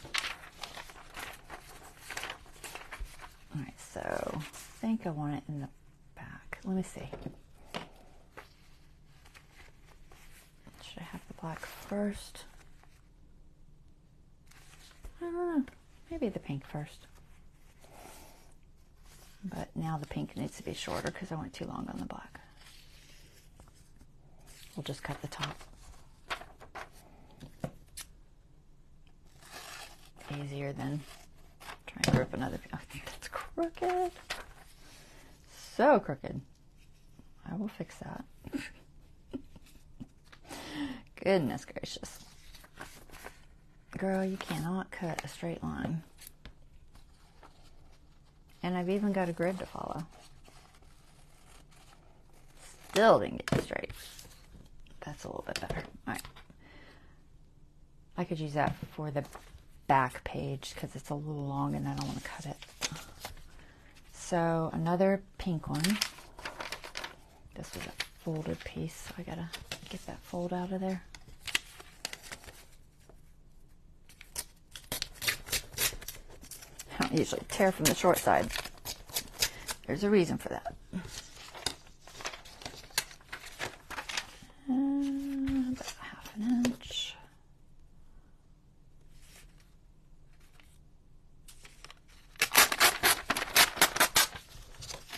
Alright, so I think I want it in the back. Let me see. Should I have the black first? I don't know. Maybe the pink first. But now the pink needs to be shorter because I went too long on the black. We'll just cut the top. Easier than trying to grip another. I think that's crooked. So crooked. I will fix that. Goodness gracious. Girl, you cannot cut a straight line. And I've even got a grid to follow. Still didn't get it straight. That's a little bit better. All right. I could use that for the back page because it's a little long and I don't want to cut it. So another pink one. This was a folded piece, so I gotta get that fold out of there. I don't usually tear from the short side. There's a reason for that. About half an inch.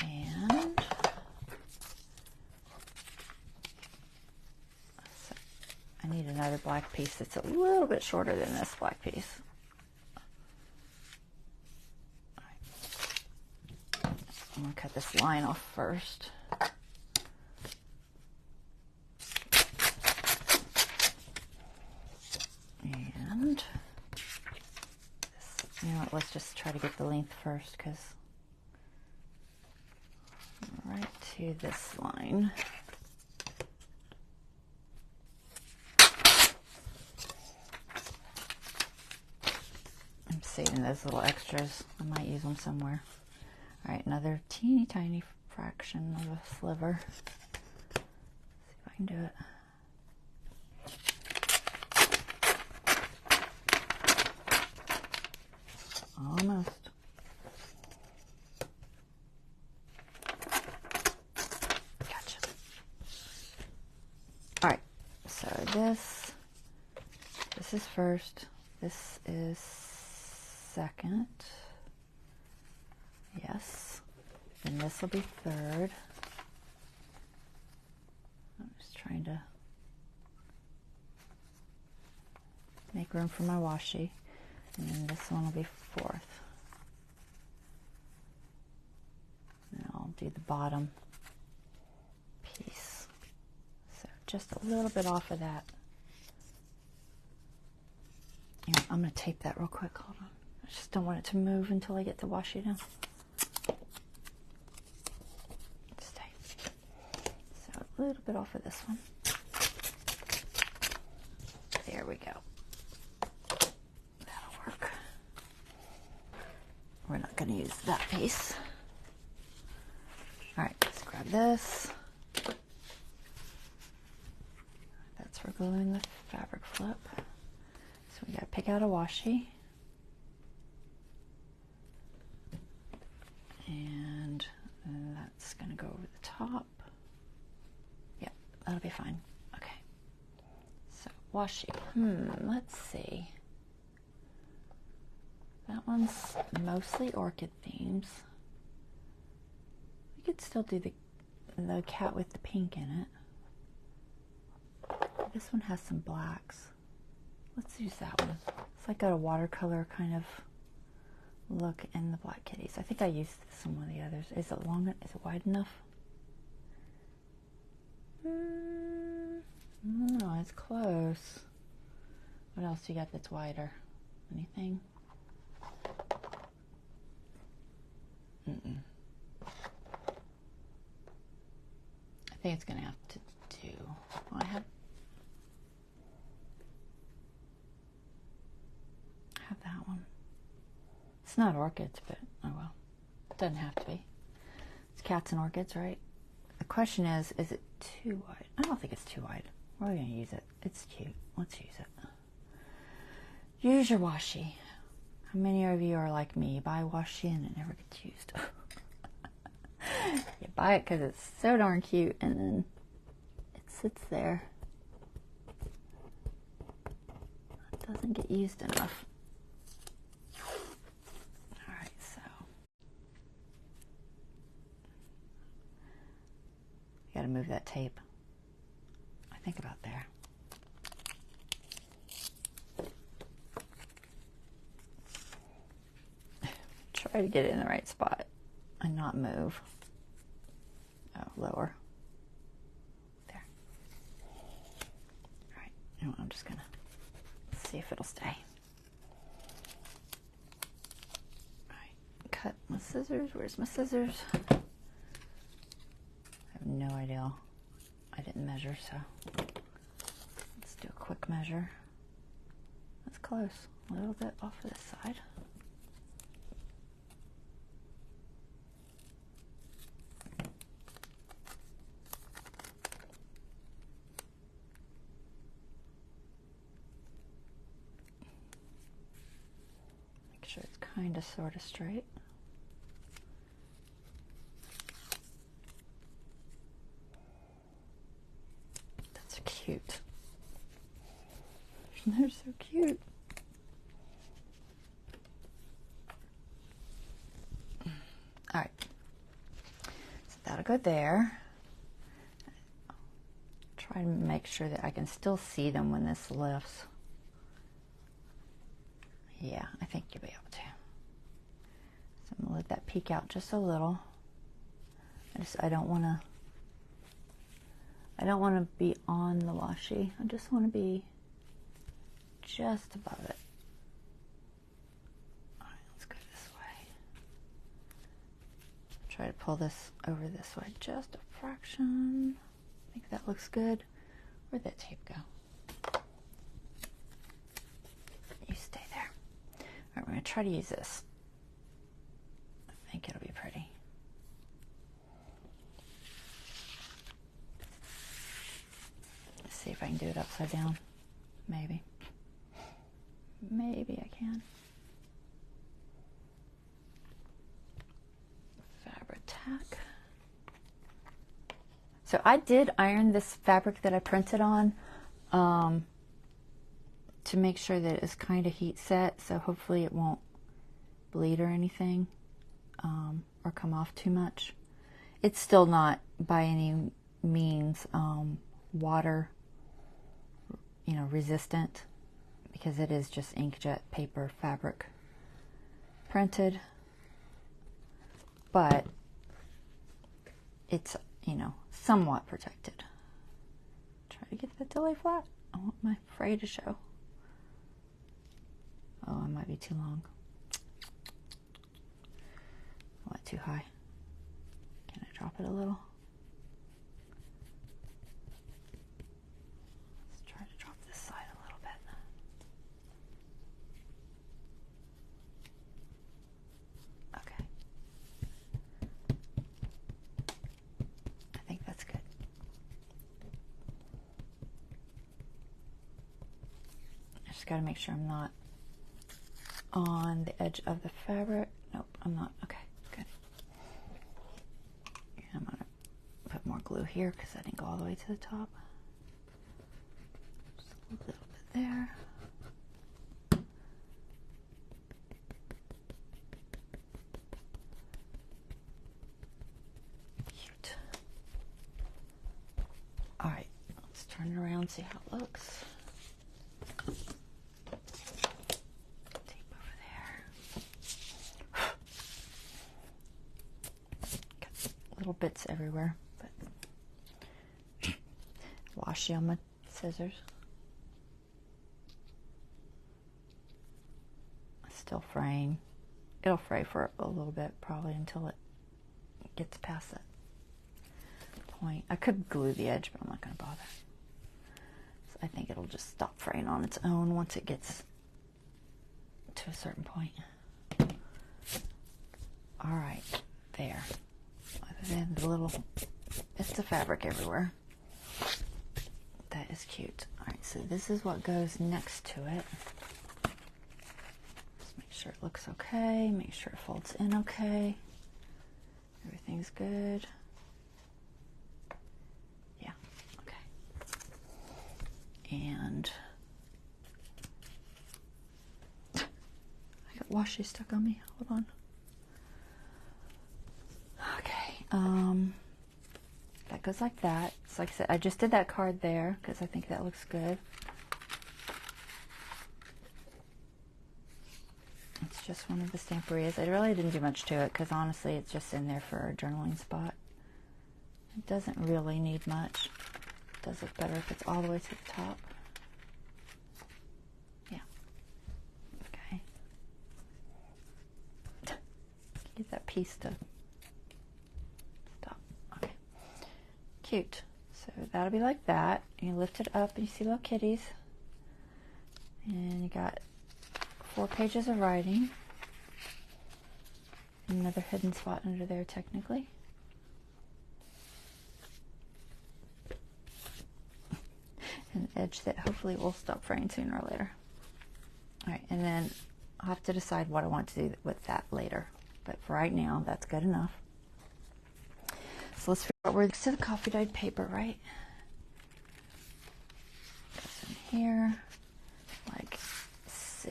And so I need another black piece that's a little bit shorter than this black piece. I'm going to cut this line off first. And this, you know what, let's just try to get the length first because right to this line. I'm saving those little extras. I might use them somewhere. All right, another teeny tiny fraction of a sliver. Let's see if I can do it. Almost. Gotcha. All right, so this is first. This is second. Yes. And this will be third. I'm just trying to make room for my washi. And then this one will be fourth. And I'll do the bottom piece. So just a little bit off of that. You know, I'm going to tape that real quick. Hold on. I just don't want it to move until I get the washi down. Stay. So a little bit off of this one. There we go. That'll work. We're not going to use that piece. All right, let's grab this. for gluing the fabric flip. So we gotta pick out a washi. And that's gonna go over the top. Yep, that'll be fine. Okay. So washi. Let's see. That one's mostly orchid themes. We could still do the cat with the pink in it. This one has some blacks. Let's use that one. It's like got a watercolor kind of look in the black kitties. I think I used this in one of the others. Is it long? Is it wide enough? No, it's close. What else you got that's wider? Anything? I think it's gonna have to do. Well, I have that one. It's not orchids, but oh well. It doesn't have to be. It's cats and orchids, right? The question is it too wide? I don't think it's too wide. We're gonna use it. It's cute. Let's use it. Use your washi. How many of you are like me? You buy washi and it never gets used. You buy it because it's so darn cute and then it sits there. It doesn't get used enough. Alright, so you gotta move that tape. I think about there. Try to get it in the right spot and not move. Oh, lower. There. Alright, you know what, I'm just gonna see if it'll stay. Alright, cut my scissors. Where's my scissors? I have no idea. I didn't measure, so let's do a quick measure. That's close. A little bit off of this side. It's kind of sort of straight. That's cute. They're so cute. All right, so that'll go there. Try to make sure that I can still see them when this lifts. Yeah, I think you'll be able to. So I'm gonna let that peek out just a little. I don't want to be on the washi. I just want to be just above it. All right, let's go this way. Try to pull this over this way just a fraction. I think that looks good. Where'd that tape go? You stay there. All right, we're going to try to use this. I think it'll be pretty. Let's see if I can do it upside down. Maybe. Maybe I can. Fabric tack. So I did iron this fabric that I printed on to make sure that it's kind of heat set, so hopefully it won't bleed or anything or come off too much. It's still not by any means water, resistant, because it is just inkjet paper fabric printed, but it's somewhat protected. Try to get that to lay flat. I want my fray to show. Oh, it might be too long. I went too high. Can I drop it a little? Let's try to drop this side a little bit. Okay. I think that's good. just got to make sure I'm not on the edge of the fabric. Nope, I'm not. Okay, good. And I'm going to put more glue here because I didn't go all the way to the top. Just a little bit there. Cute. All right, let's turn it around, see how it looks. Little bits everywhere, but washi on my scissors. Still fraying. It'll fray for a little bit, probably until it gets past that point. I could glue the edge, but I'm not going to bother. So I think it'll just stop fraying on its own once it gets to a certain point. All right, there. Other than the little bits of fabric everywhere. That is cute. All right, so this is what goes next to it. Just make sure it looks okay. Make sure it folds in okay. Everything's good. Yeah, okay. And I got washi stuck on me. Hold on. Okay. That goes like that. So like I said, I just did that card there because I think that looks good. It's just one of the stamperias. I really didn't do much to it because honestly it's just in there for a journaling spot. It doesn't really need much. It does look better if it's all the way to the top. Yeah. Okay. Get that piece to stop. Okay. Cute. So that'll be like that. You lift it up and you see little kitties. And you got 4 pages of writing. Another hidden spot under there technically. An edge that hopefully will stop fraying sooner or later. Alright, and then I'll have to decide what I want to do with that later. But for right now, that's good enough. So let's figure out where it's to the coffee dyed paper, right? Goes in here, like so.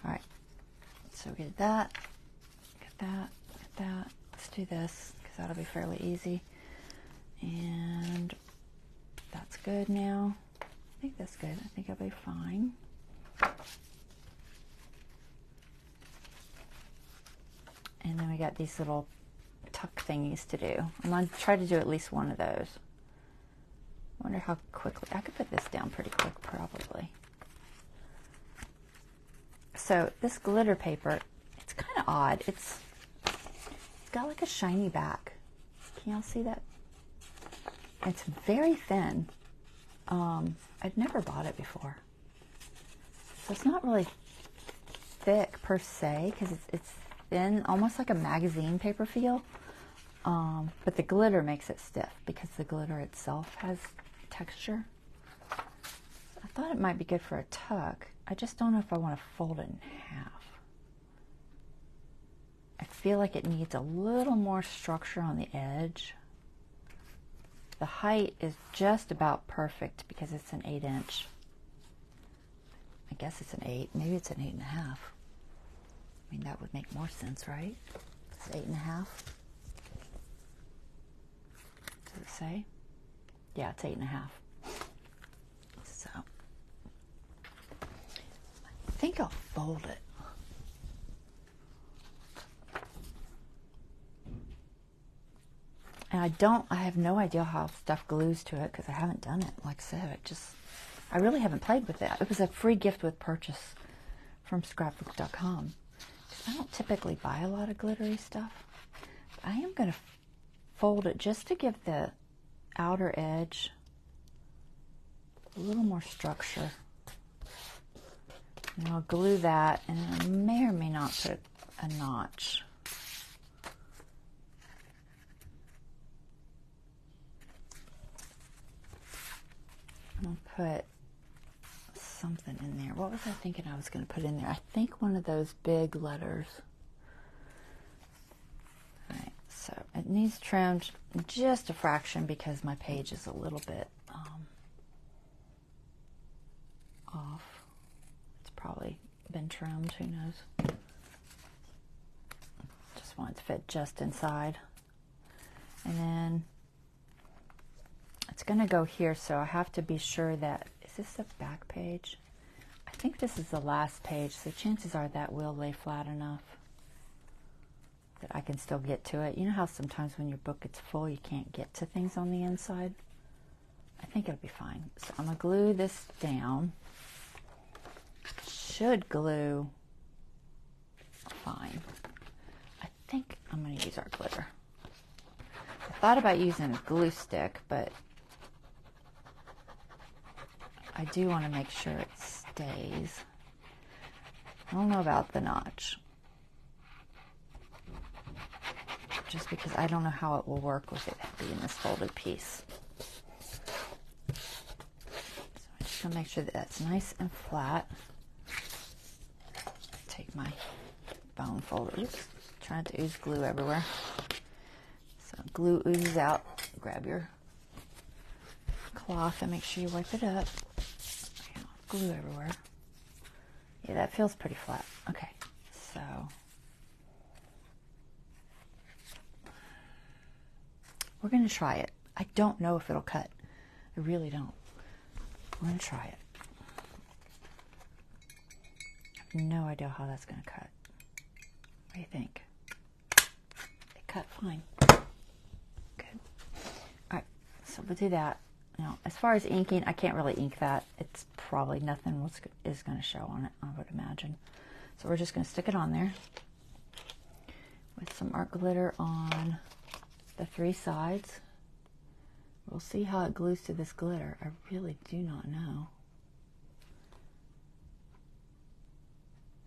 Alright, so we did that, get that, get that. Let's do this, because that'll be fairly easy. And that's good now. I think that's good. I think I'll be fine. And then we got these little tuck thingies to do. I'm going to try to do at least one of those. I wonder how quickly. I could put this down pretty quick, probably. So this glitter paper, it's kind of odd. It's got like a shiny back. Can y'all see that? It's very thin. I'd never bought it before. So it's not really thick per se, because it's thin, almost like a magazine paper feel. But the glitter makes it stiff because the glitter itself has texture. I thought it might be good for a tuck. I just don't know if I want to fold it in half. I feel like it needs a little more structure on the edge. The height is just about perfect because it's an 8-inch. I guess it's an 8. Maybe it's an 8.5. I mean, that would make more sense, right? It's 8.5. Does it say? Yeah, it's 8.5. So I think I'll fold it. And I have no idea how stuff glues to it because I haven't done it. Like I said, I really haven't played with it. It was a free gift with purchase from Scrapbook.com. I don't typically buy a lot of glittery stuff. But I am going to fold it just to give the outer edge a little more structure. And I'll glue that, and I may or may not put a notch. I'll put something in there. What was I thinking I was going to put in there? I think one of those big letters. All right, so it needs trimmed just a fraction because my page is a little bit off. It's probably been trimmed, who knows. Just want it to fit just inside. And then it's going to go here, so I have to be sure that, is this the back page? I think this is the last page, so chances are that will lay flat enough that I can still get to it. You know how sometimes when your book gets full, you can't get to things on the inside? I think it'll be fine. So I'm going to glue this down. Should glue fine. I think I'm going to use our glitter. I thought about using a glue stick, but I do want to make sure it stays. I don't know about the notch, just because I don't know how it will work with it being this folded piece. So I'm just going to make sure that that's nice and flat. Take my bone folder. Oops, trying to ooze glue everywhere. So glue oozes out. Grab your cloth and make sure you wipe it up. Glue everywhere. Yeah, that feels pretty flat. Okay, so we're going to try it. I don't know if it'll cut. I really don't. We're going to try it. I have no idea how that's going to cut. What do you think? It cut fine. Good. All right, so we'll do that. Now, as far as inking, I can't really ink that. It's probably nothing is going to show on it, I would imagine. So we're just going to stick it on there with some art glitter on the 3 sides. We'll see how it glues to this glitter. I really do not know.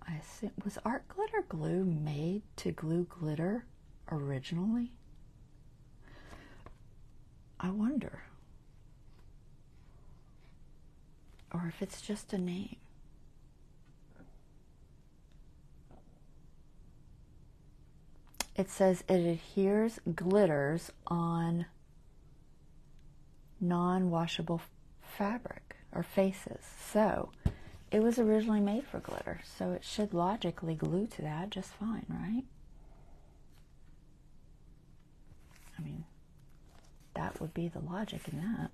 I assume, was art glitter glue made to glue glitter originally? I wonder. Or if it's just a name. It says it adheres glitters on non-washable fabric or faces. So it was originally made for glitter, so it should logically glue to that just fine, right? I mean, that would be the logic in that.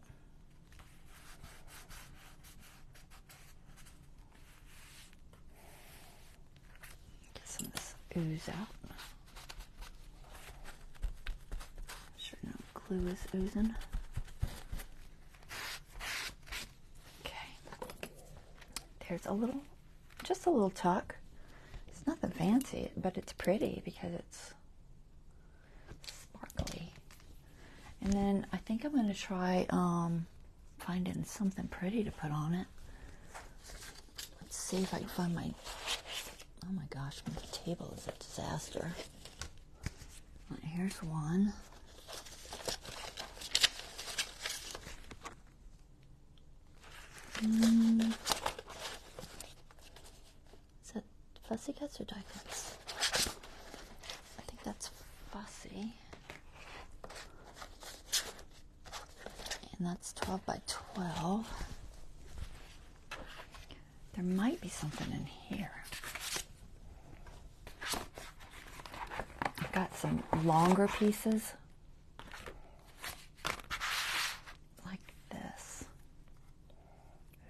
Get some of this ooze out. Sure no glue is oozing. There's a little, just a little tuck. It's nothing fancy, but it's pretty because it's sparkly. And then I think I'm going to try finding something pretty to put on it. Let's see if I can find my, oh my gosh, my table is a disaster. Right, here's one. Fussy cuts or die cuts? I think that's fussy. And that's 12 by 12. There might be something in here. I've got some longer pieces. Like this.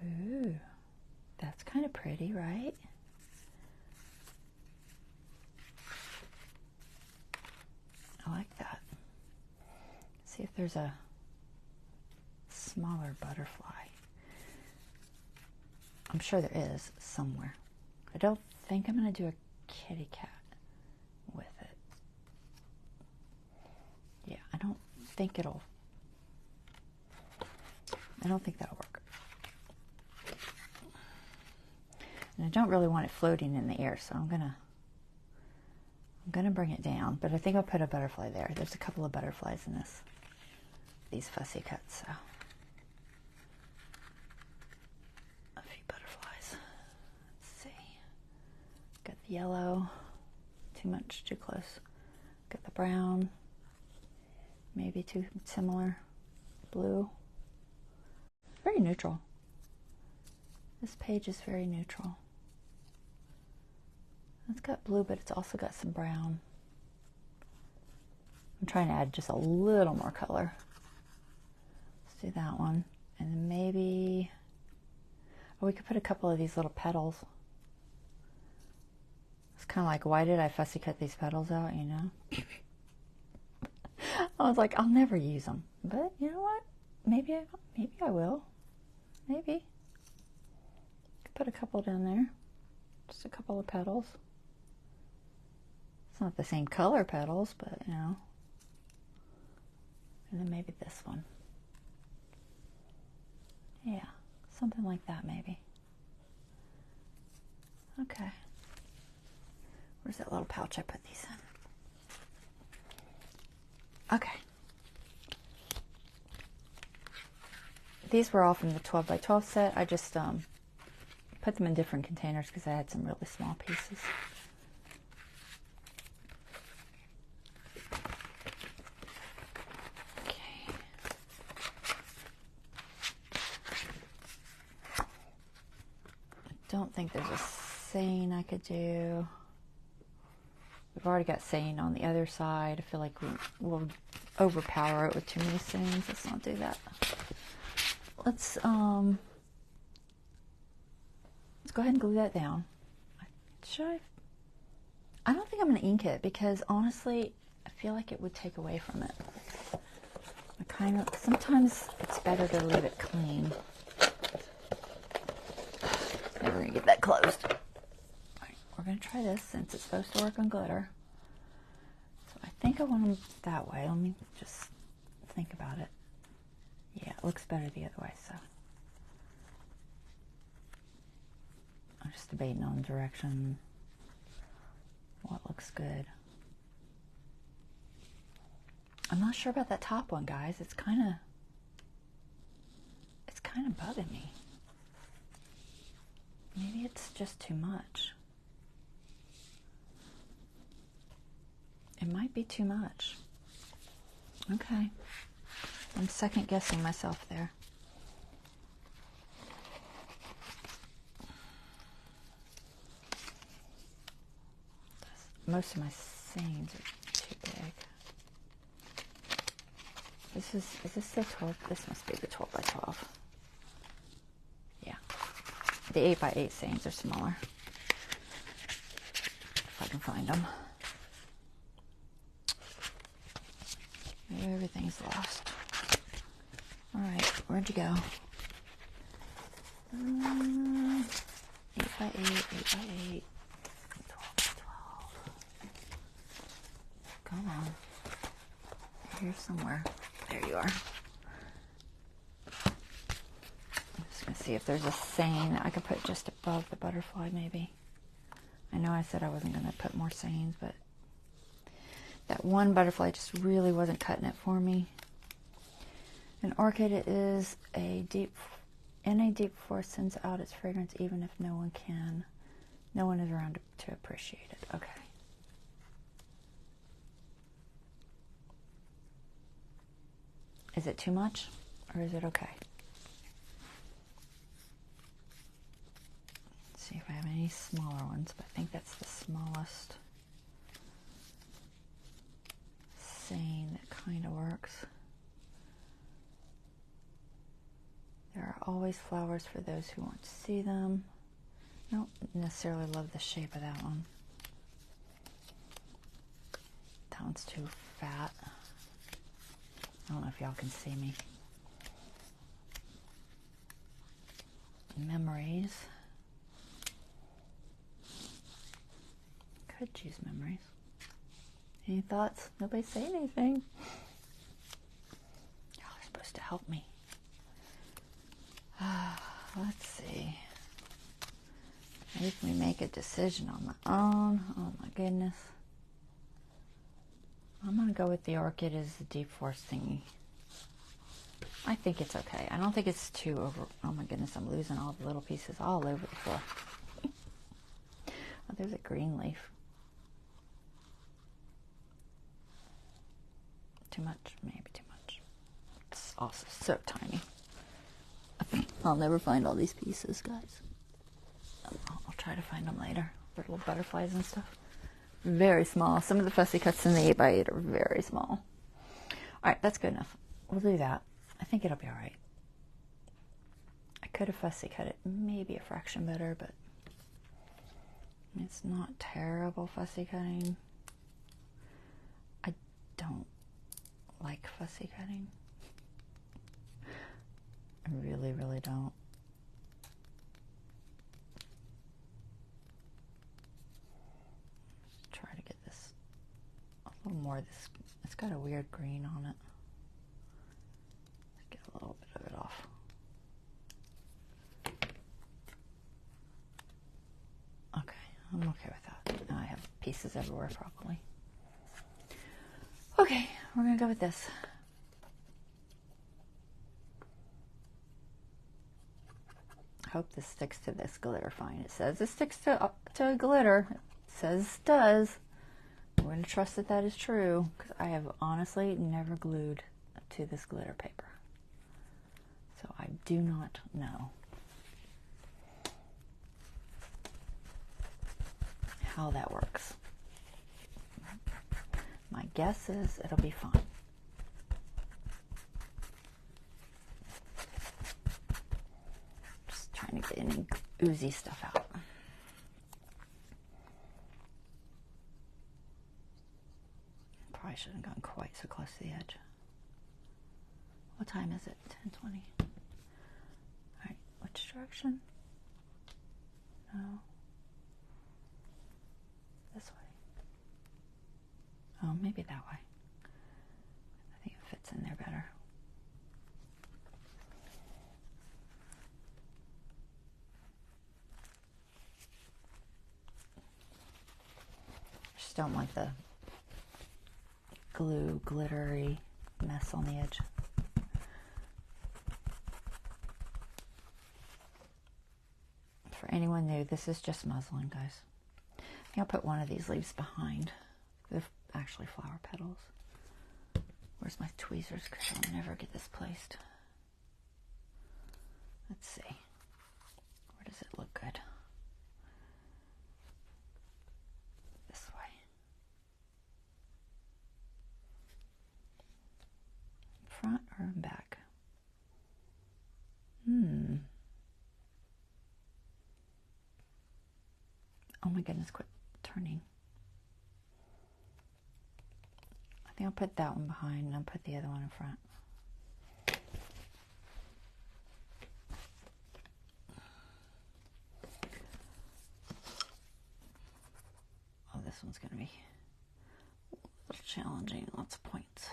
Ooh, that's kind of pretty, right? I like that. See if there's a smaller butterfly. I'm sure there is somewhere. I don't think I'm going to do a kitty cat with it. Yeah, I don't think that'll work. And I don't really want it floating in the air, so I'm gonna bring it down, but I think I'll put a butterfly there. There's a couple of butterflies in these fussy cuts, so a few butterflies. yellow. Too much, too close. Got the brown. Maybe too similar. Blue. Very neutral. This page is very neutral. It's got blue, but it's also got some brown. I'm trying to add just a little more color. Let's do that one. And then maybe, oh, we could put a couple of these little petals. It's kind of like, why did I fussy cut these petals out, you know? I was like, I'll never use them. But you know what? Maybe I will. Maybe. Could put a couple down there. Just a couple of petals. It's not the same color petals, but you know. And then maybe this one. Yeah, something like that maybe. Okay. Where's that little pouch I put these in? Okay. These were all from the 12 by 12 set. I just put them in different containers because I had some really small pieces. Okay. I don't think there's a saying I could do. We've already got saying on the other side. I feel like we'll overpower it with too many sayings. Let's not do that. Let's go ahead and glue that down. Should I? I don't think I'm going to ink it because honestly, I feel like it would take away from it. Sometimes it's better to leave it clean. Never going to get that closed. All right, we're going to try this since it's supposed to work on glitter. So I think I want them that way. Let me just think about it. Yeah, it looks better the other way, so. I'm just debating on direction, what looks good. I'm not sure about that top one, guys. It's kind of bugging me. Maybe it's just too much. It might be too much. Okay. I'm second guessing myself there. Most of my sayings are too big. Is this the 12? This must be the 12 by 12. Yeah. The 8 by 8 sayings are smaller. If I can find them. Everything's lost. All right, where'd you go? 8 by 8, 8 by 8, 12 by 12. Come on. Here somewhere. There you are. I'm just going to see if there's a saying that I could put just above the butterfly, maybe. I know I said I wasn't going to put more sayings, but that one butterfly just really wasn't cutting it for me. An orchid is in a deep forest sends out its fragrance even if no one is around to appreciate it. Okay. Is it too much or is it okay? Let's see if I have any smaller ones, but I think that's the smallest saying that kind of works. There are always flowers for those who want to see them. I don't necessarily love the shape of that one. That one's too fat. I don't know if y'all can see me. Memories. Could choose memories. Any thoughts? Nobody say anything. Y'all are supposed to help me. Let's see. Maybe we make a decision on my own. Oh my goodness. I'm going to go with the orchid as the deep forest thingy. I think it's okay. I don't think it's too over. Oh my goodness, I'm losing all the little pieces all over the floor. Oh, there's a green leaf. Too much? Maybe too much. It's also so tiny. I'll never find all these pieces, guys. I'll try to find them later. For little butterflies and stuff. Very small. Some of the fussy cuts in the 8x8 are very small. Alright, that's good enough. We'll do that. I think it'll be alright. I could have fussy cut it maybe a fraction better, but it's not terrible fussy cutting. I don't like fussy cutting. I really, really don't. Let's try to get this a little more of this. It's got a weird green on it. Let's get a little bit of it off. Okay, I'm okay with that. Now I have pieces everywhere probably. Okay, we're gonna go with this. Hope this sticks to this glitter fine. It says it sticks to glitter. It says it does. I'm going to trust that that is true, because I have honestly never glued to this glitter paper. So I do not know how that works. My guess is it'll be fine. Trying to get any oozy stuff out. Probably shouldn't have gone quite so close to the edge. What time is it? 10:20. Alright, which direction? No. This way. Oh, maybe that way. I think it fits in there better. Just don't want the glue glittery mess on the edge. For anyone new, this is just muslin, guys. I think I'll put one of these leaves behind. They're actually flower petals. Where's my tweezers? Because I'll never get this placed. Let's see. Where does it look good? This way. Front or back? Oh my goodness, quit turning. I think I'll put that one behind and I'll put the other one in front. Oh, this one's going to be a little challenging, lots of points.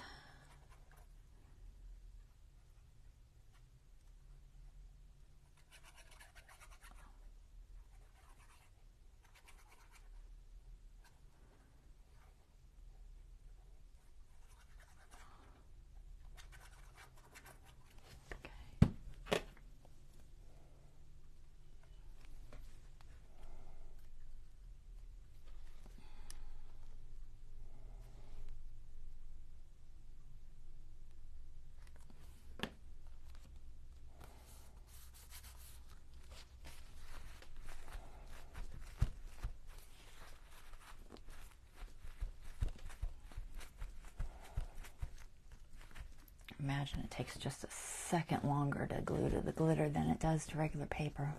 Imagine it takes just a second longer to glue to the glitter than it does to regular paper.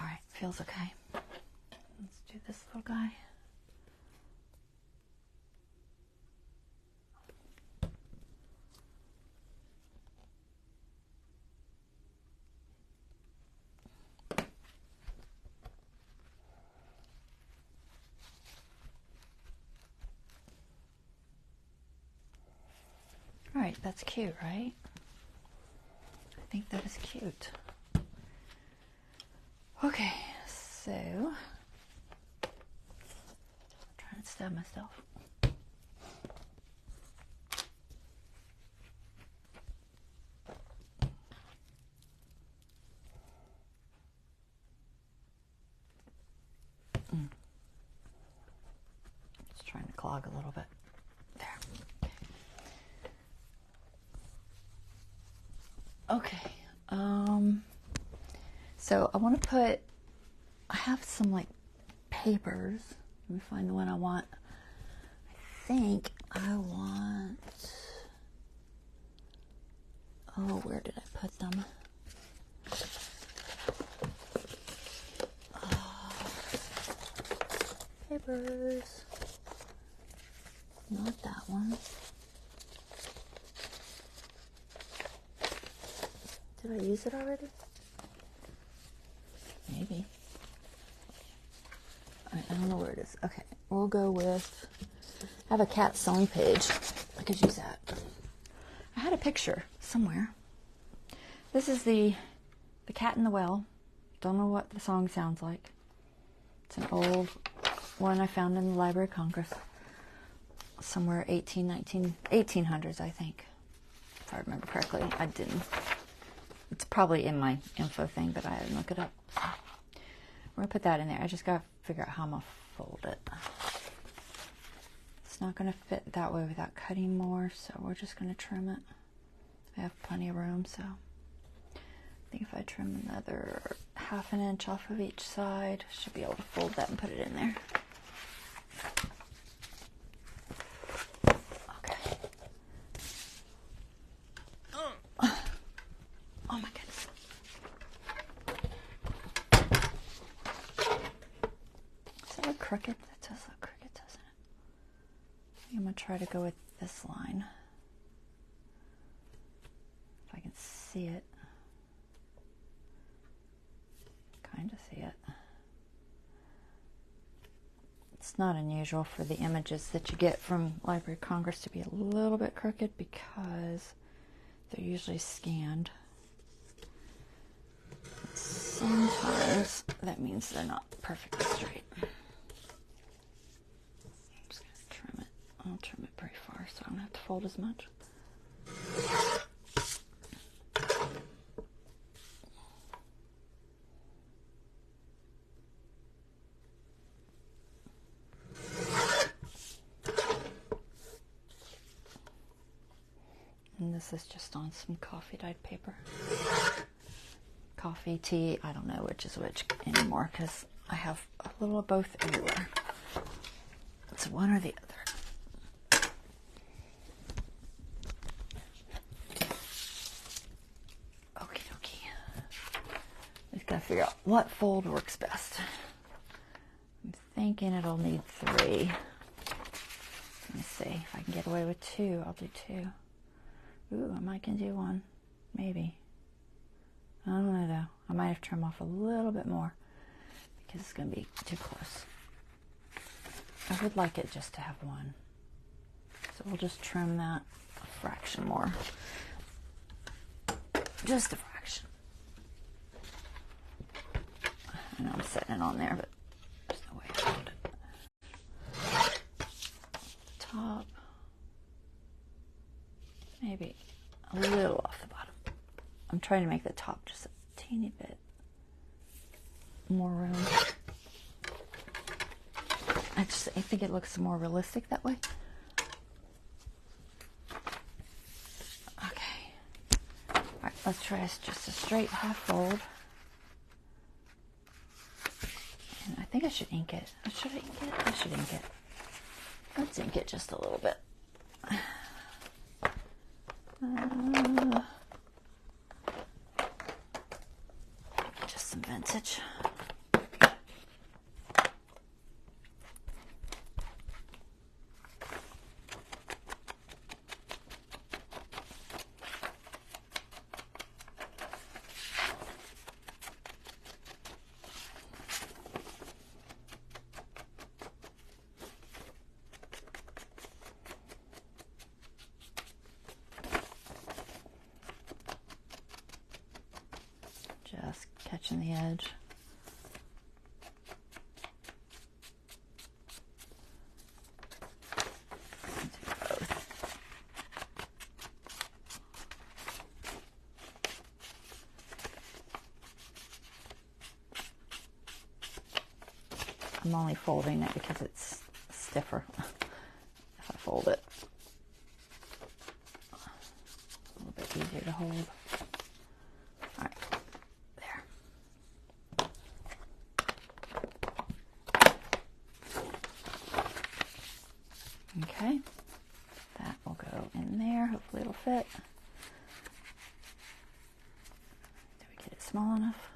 Alright, feels okay. Let's do this little guy. Alright, that's cute, right? I think that is cute. Okay, so I'm trying to stab myself. clog a little bit. There. Okay. So I want to put, I have some like papers. Let me find the one I want. I think I want, oh, where did I put them? Papers. Not that one. Did I use it already? Maybe. Alright, I don't know where it is. Okay, we'll go with, I have a cat song page. I could use that. I had a picture somewhere. This is the Cat in the Well. Don't know what the song sounds like. It's an old one I found in the Library of Congress. Somewhere 1800s, I think. If I remember correctly. I didn't. It's probably in my info thing, but I didn't look it up. So we're going to put that in there. I just got to figure out how I'm going to fold it. It's not going to fit that way without cutting more, so we're just going to trim it. I have plenty of room, so I think if I trim another ½ inch off of each side, I should be able to fold that and put it in there. Okay. Oh my goodness. Does that look crooked? That does look crooked, doesn't it? I think I'm going to try to go with this line. If I can see it. Kind of see it. It's not unusual for the images that you get from Library of Congress to be a little bit crooked because they're usually scanned. Sometimes that means they're not perfectly straight. I'm just going to trim it. I'll trim it pretty far so I don't have to fold as much. And this is just on some coffee dyed paper. Coffee, tea, I don't know which is which anymore because I have a little of both everywhere. It's one or the other. Okie dokie. Just gotta figure out what fold works best. I'm thinking it'll need 3. Let me see. If I can get away with 2, I'll do 2. Ooh, I might can do 1. Maybe. I don't know though. I might have to trim off a little bit more because it's going to be too close. I would like it just to have 1. So we'll just trim that a fraction more. Just a fraction. I know I'm setting it on there, but there's no way around it. Top. Maybe a little off the bottom. I'm trying to make the top just a teeny bit more room. I think it looks more realistic that way. Okay. Alright, let's try just a straight half fold. And I think I should ink it. Should I ink it? I should ink it. Let's ink it just a little bit. Just some vintage. Just catching the edge. Do both. I'm only folding it because it's stiffer. fold it. A little bit easier to hold. All right, there. Okay, that will go in there. Hopefully it'll fit. Did we get it small enough?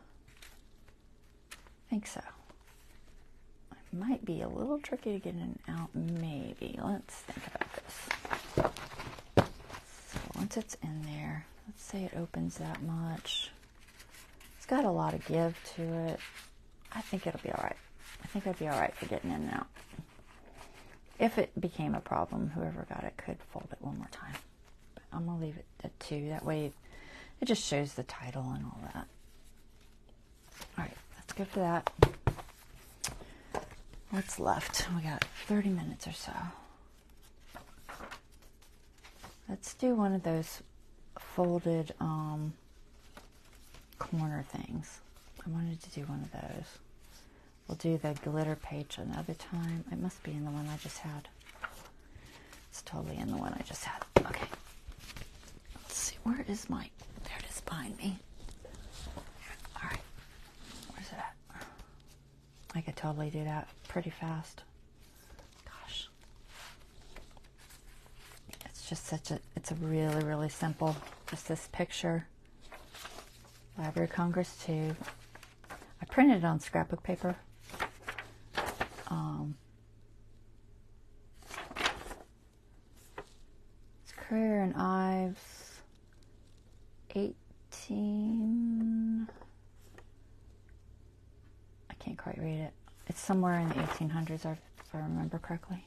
I think so. It might be a little tricky to get in and out, maybe. Let's think about this. So once it's in there, let's say it opens that much. It's got a lot of give to it. I think it'll be all right. I think it'll be all right for getting in and out. If it became a problem, whoever got it could fold it one more time. But I'm going to leave it at 2. That way it just shows the title and all that. All right, let's go for that. What's left? We got 30 minutes or so. Let's do one of those folded corner things. I wanted to do one of those. We'll do the glitter page another time. It must be in the one I just had. It's totally in the one I just had. Okay. Let's see. Where is my... There it is behind me. All right. Where's it at? I could totally do that pretty fast. Gosh. It's just such a... It's a really, really simple. Just this picture. Library of Congress 2. I printed it on scrapbook paper. It's Currier and Ives 18. I can't quite read it. It's somewhere in the 1800s, if I remember correctly.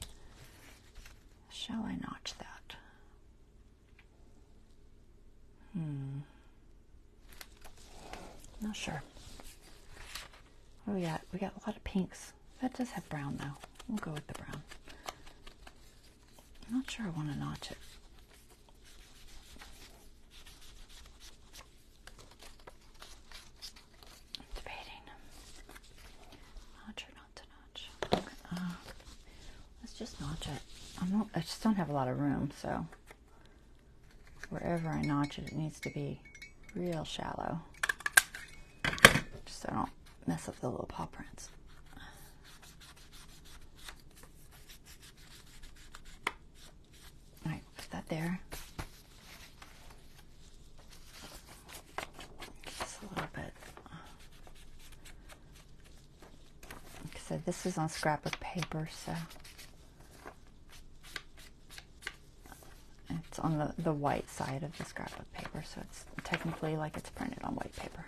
Shall I notch that? Not sure. What do we got? We got a lot of pinks. That does have brown though. We'll go with the brown. I'm not sure I want to notch it. I'm debating. Notch or not to notch. Okay. Let's just notch it. I just don't have a lot of room, so wherever I notch it, it needs to be real shallow. Just so I don't mess up the little paw prints. All right, put that there. Just a little bit. Like I said, this is on scrapbook paper, so it's on the white side of the scrapbook paper, so it's technically like it's printed on white paper.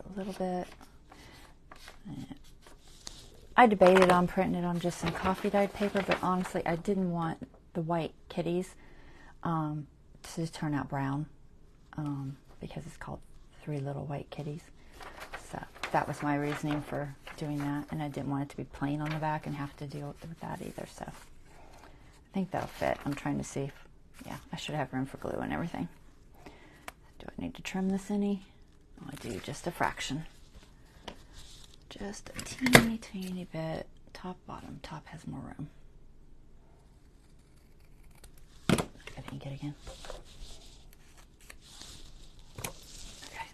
A little bit. I debated on printing it on just some coffee dyed paper, but honestly I didn't want the white kitties to turn out brown because it's called 3 Little White Kitties. So that was my reasoning for doing that, and I didn't want it to be plain on the back and have to deal with that either. So I think that'll fit. I'm trying to see if, yeah, I should have room for glue and everything. Do I need to trim this any? Oh, I do, just a fraction. Just a teeny, teeny bit. Top, bottom. Top has more room. I didn't get it again. Okay,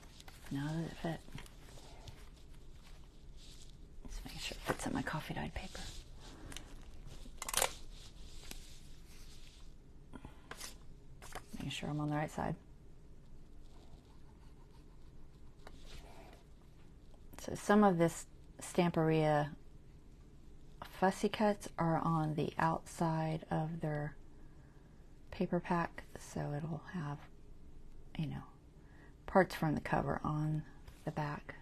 now does it fit? Just make sure it fits in my coffee dyed paper. Making sure I'm on the right side. So some of this Stamperia fussy cuts are on the outside of their paper pack, so it'll have, you know, parts from the cover on the back,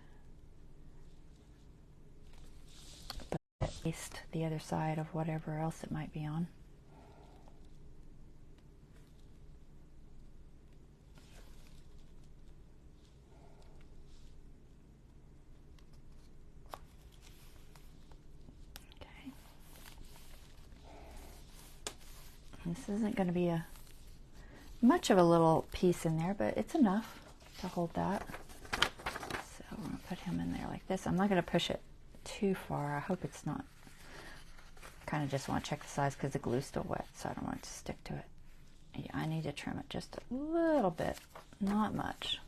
but at least the other side of whatever else it might be on. This isn't going to be much of a little piece in there, but it's enough to hold that. So we're going to put him in there like this. I'm not going to push it too far. I hope it's not. Kind of just want to check the size because the glue's still wet, so I don't want it to stick to it. Yeah, I need to trim it just a little bit, not much,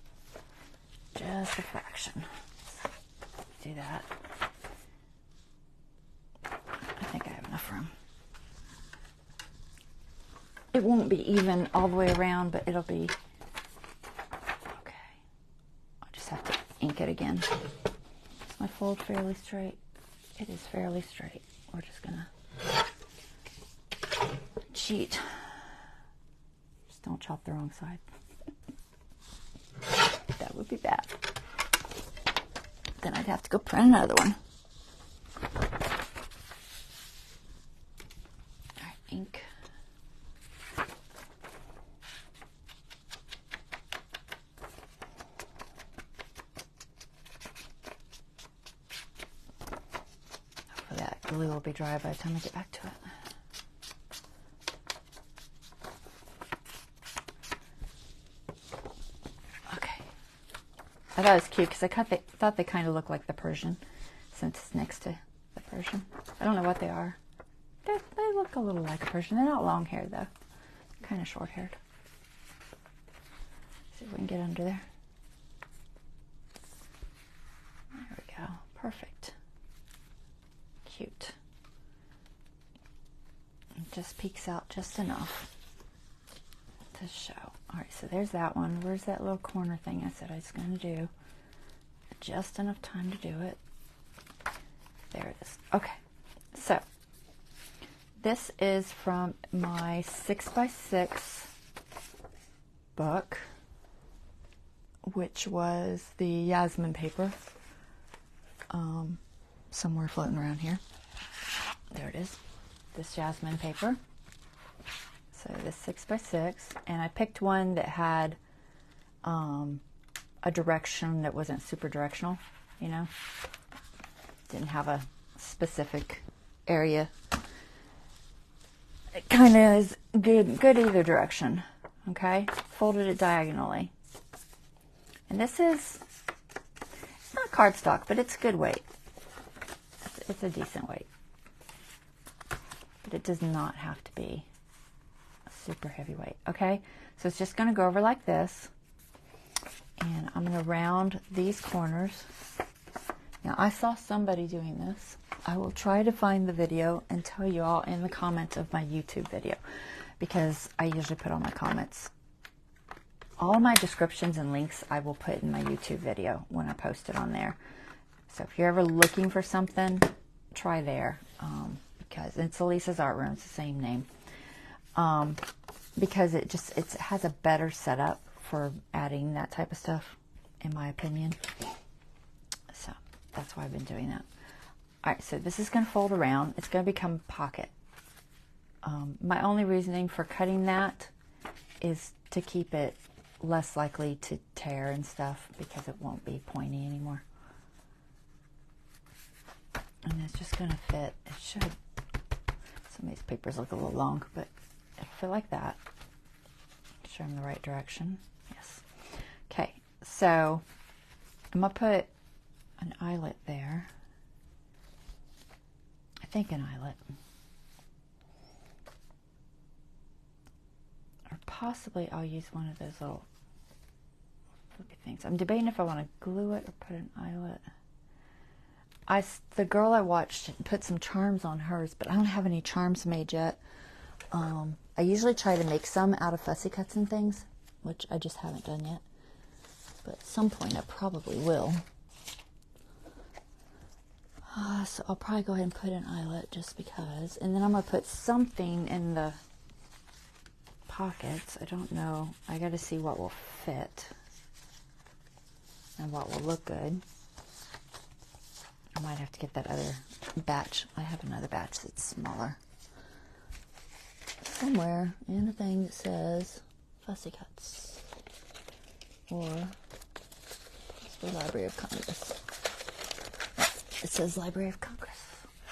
just a fraction. So, do that. I think I have enough room. It won't be even all the way around, but it'll be okay. I'll just have to ink it again. Is my fold fairly straight? It is fairly straight. We're just gonna cheat. Just don't chop the wrong side. That would be bad. Then I'd have to go print another one. All right, ink. Hopefully that glue will be dry by the time I get back to it. I thought it was cute because I thought they kind of look like the Persian since it's next to the Persian. I don't know what they are. They look a little like a Persian. They're not long haired though. Kind of short haired. See if we can get under there. There we go. Perfect. Cute. It just peeks out just enough to show. All right, so there's that one. Where's that little corner thing I said I was going to do? Just enough time to do it. There it is. Okay, so this is from my 6x6 book, which was the Yasmin paper. Somewhere floating around here. There it is. This Yasmin paper. So this 6x6, and I picked one that had a direction that wasn't super directional, you know, didn't have a specific area. It kind of is good either direction. Okay, folded it diagonally, and this is, it's not cardstock, but it's good weight. It's a decent weight, but it does not have to be super heavyweight. Okay, so it's just going to go over like this, and I'm going to round these corners. Now I saw somebody doing this. I will try to find the video and tell you all in the comments of my YouTube video, because I usually put all my comments, all my descriptions and links I will put in my YouTube video when I post it on there. So if you're ever looking for something, try there, because it's Elisa's Art Room. It's the same name. Because it has a better setup for adding that type of stuff, in my opinion. So that's why I've been doing that. All right, so this is going to fold around. It's going to become a pocket. My only reasoning for cutting that is to keep it less likely to tear and stuff, because it won't be pointy anymore. And it's just going to fit. It should. Some of these papers look a little long, but it'll fit like that. Make sure I'm in the right direction. Yes. Okay, so I'm going to put an eyelet there. I think an eyelet. Or possibly I'll use one of those little flippy things. I'm debating if I want to glue it or put an eyelet. The girl I watched put some charms on hers, but I don't have any charms made yet. I usually try to make some out of fussy cuts and things, which I just haven't done yet. But at some point I probably will. So I'll probably go ahead and put an eyelet just because. And then I'm going to put something in the pockets. I don't know. I got to see what will fit and what will look good. I might have to get that other batch. I have another batch that's smaller. Somewhere in a thing that says fussy cuts. Or it's the Library of Congress. It says Library of Congress.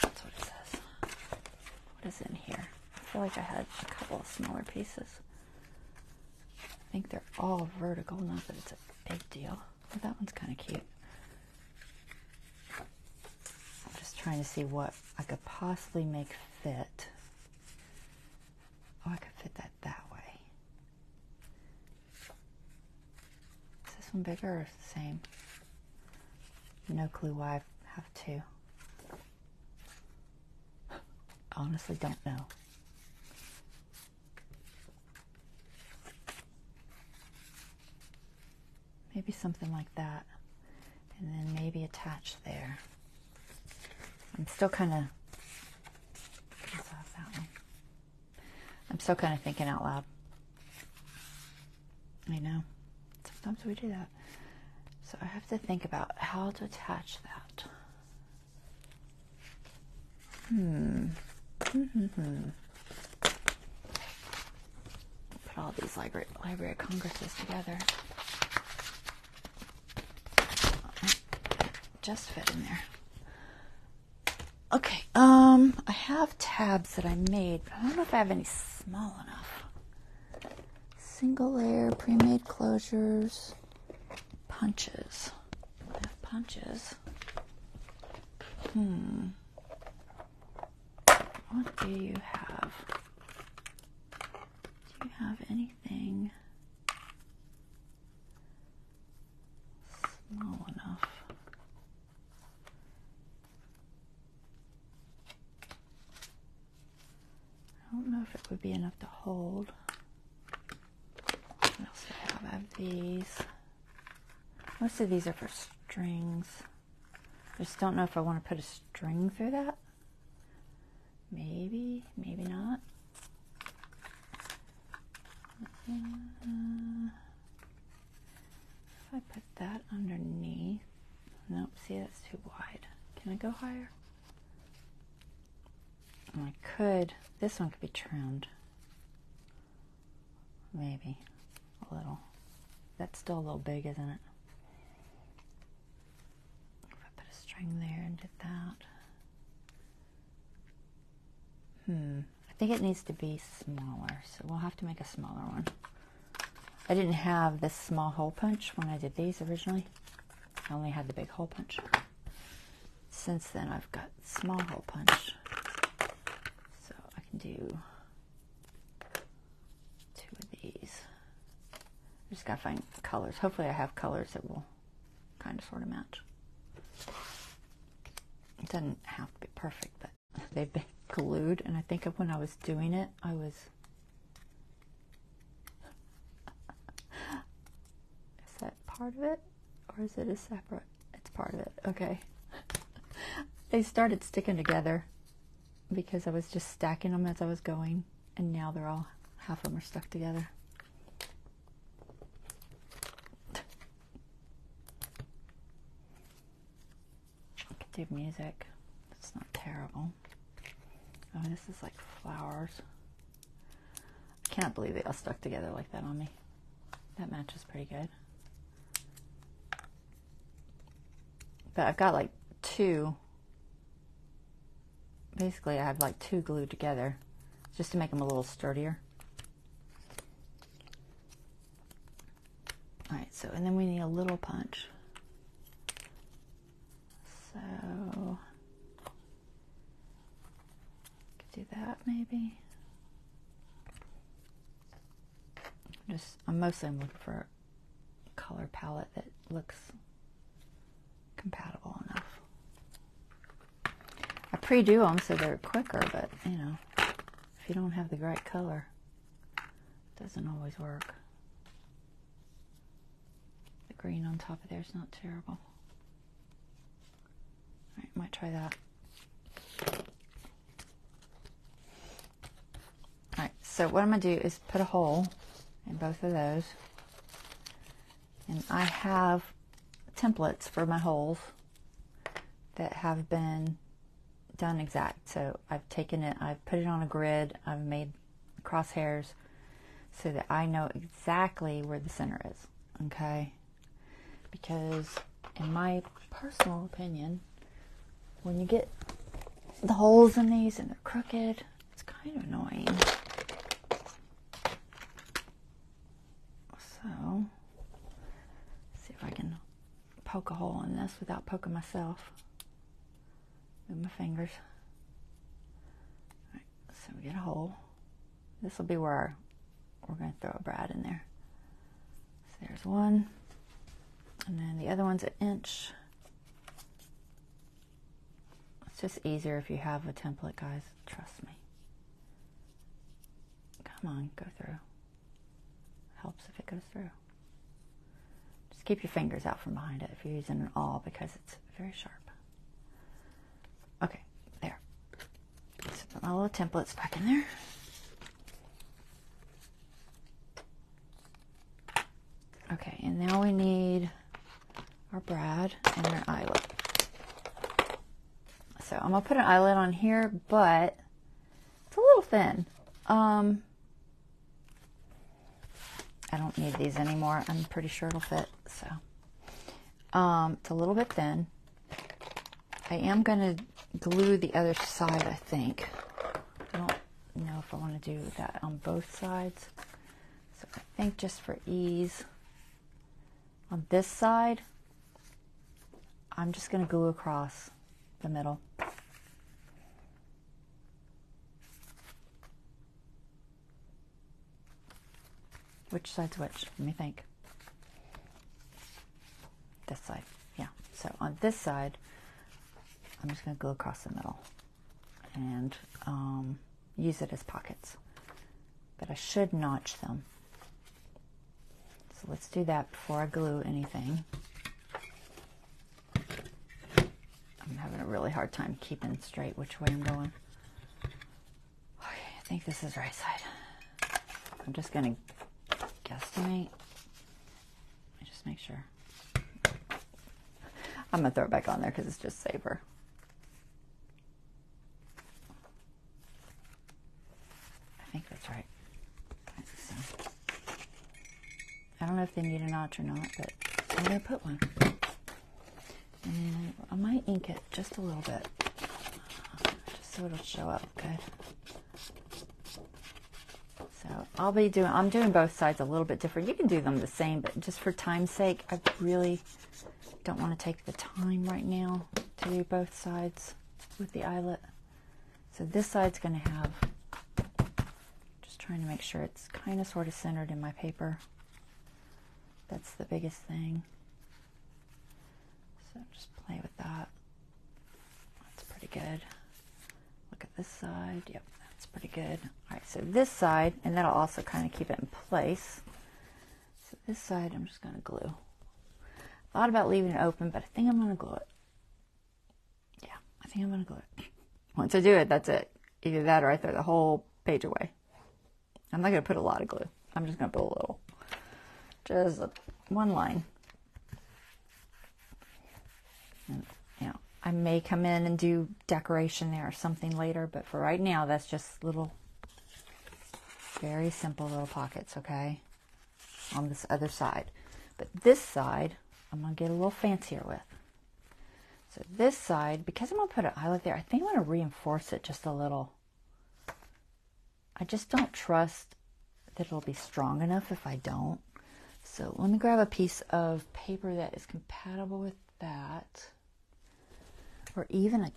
That's what it says. What is in here? I feel like I had a couple of smaller pieces. I think they're all vertical, not that it's a big deal. But that one's kind of cute. I'll just trying to see what I could possibly make fit. Oh, I could fit that way. Is this one bigger or the same? No clue why I have two. Honestly, don't know. Maybe something like that. And then maybe attach there. I'm still kind of... I'm still kind of thinking out loud. I know. Sometimes we do that. So I have to think about how to attach that. Put all these Library of Congresses together. Just fit in there. Okay, I have tabs that I made, but I don't know if I have any small enough. Single layer, pre-made closures, punches. I have punches. What do you have? Do you have anything small enough? I don't know if it would be enough to hold. What else do I have? I have these. Most of these are for strings. I just don't know if I want to put a string through that. Maybe, maybe not. If I put that underneath. Nope, see, that's too wide. Can I go higher? I could. This one could be trimmed. Maybe a little. That's still a little big, isn't it? If I put a string there and did that. I think it needs to be smaller, so we'll have to make a smaller one. I didn't have this small hole punch when I did these originally. I only had the big hole punch. Since then, I've got small hole punch. So I can do 2 of these. I just gotta find colors. Hopefully I have colors that will kind of sort of match. It doesn't have to be perfect, but they've been glued, and I think of when I was doing it, I was... Is that part of it? Or is it a separate? It's part of it. Okay. They started sticking together because I was just stacking them as I was going, and now they're all, half of them are stuck together. I could do music. That's not terrible. Oh, this is like flowers. I cannot believe they all stuck together like that on me. That matches pretty good. But I've got like 2. Basically, I have like 2 glued together just to make them a little sturdier. Alright, so, and then we need a little punch. So... do that maybe. I'm mostly looking for a color palette that looks compatible enough. I pre-do them so they're quicker, but you know, if you don't have the right color, it doesn't always work. The green on top of there is not terrible. Alright, might try that. Alright, so what I'm going to do is put a hole in both of those. And I have templates for my holes that have been done exact. So I've taken it, I've put it on a grid, I've made crosshairs so that I know exactly where the center is. Okay? Because in my personal opinion, when you get the holes in these and they're crooked, it's kind of annoying. So, let's see if I can poke a hole in this without poking myself. Move my fingers. All right, so we get a hole. This will be where we're going to throw a brad in there. So there's one, and then the other one's an inch. It's just easier if you have a template, guys. Trust me. Come on, go through. Helps if it goes through. Just keep your fingers out from behind it if you're using an awl because it's very sharp. Okay, there. So put my little templates back in there. Okay, and now we need our brad and our eyelet. So I'm gonna put an eyelet on here, but it's a little thin. I don't need these anymore. I'm pretty sure it'll fit. So it's a little bit thin. I am gonna glue the other side, I think. I don't know if I want to do that on both sides. So I think just for ease, on this side, I'm just gonna glue across the middle. Which side's which? Let me think. This side, yeah. So on this side, I'm just going to glue across the middle and use it as pockets. But I should notch them. So let's do that before I glue anything. I'm having a really hard time keeping straight which way I'm going. Okay, I think this is right side. I'm just going to guesstimate. Just make sure. I'm gonna throw it back on there because it's just safer. I think that's right. So, I don't know if they need a notch or not, but I'm gonna put one. And I might ink it just a little bit, just so it'll show up good. So I'm doing both sides a little bit different. You can do them the same, but just for time's sake, I really don't want to take the time right now to do both sides with the eyelet. So this side's going to have, just trying to make sure it's kind of sort of centered in my paper. That's the biggest thing. So just play with that. That's pretty good. Look at this side. Yep. It's pretty good. All right, so this side, and that'll also kind of keep it in place. So this side, I'm just going to glue. Thought about leaving it open, but I think I'm going to glue it. Yeah, I think I'm going to glue it. Once I do it, that's it. Either that or I throw the whole page away. I'm not going to put a lot of glue. I'm just going to put a little. Just one line. And, yeah. I may come in and do decoration there or something later, but for right now, that's just little, very simple little pockets, okay, on this other side. But this side, I'm going to get a little fancier with. So this side, because I'm going to put an eyelet there, I think I'm going to reinforce it just a little. I just don't trust that it'll be strong enough if I don't. So let me grab a piece of paper that is compatible with that. Or even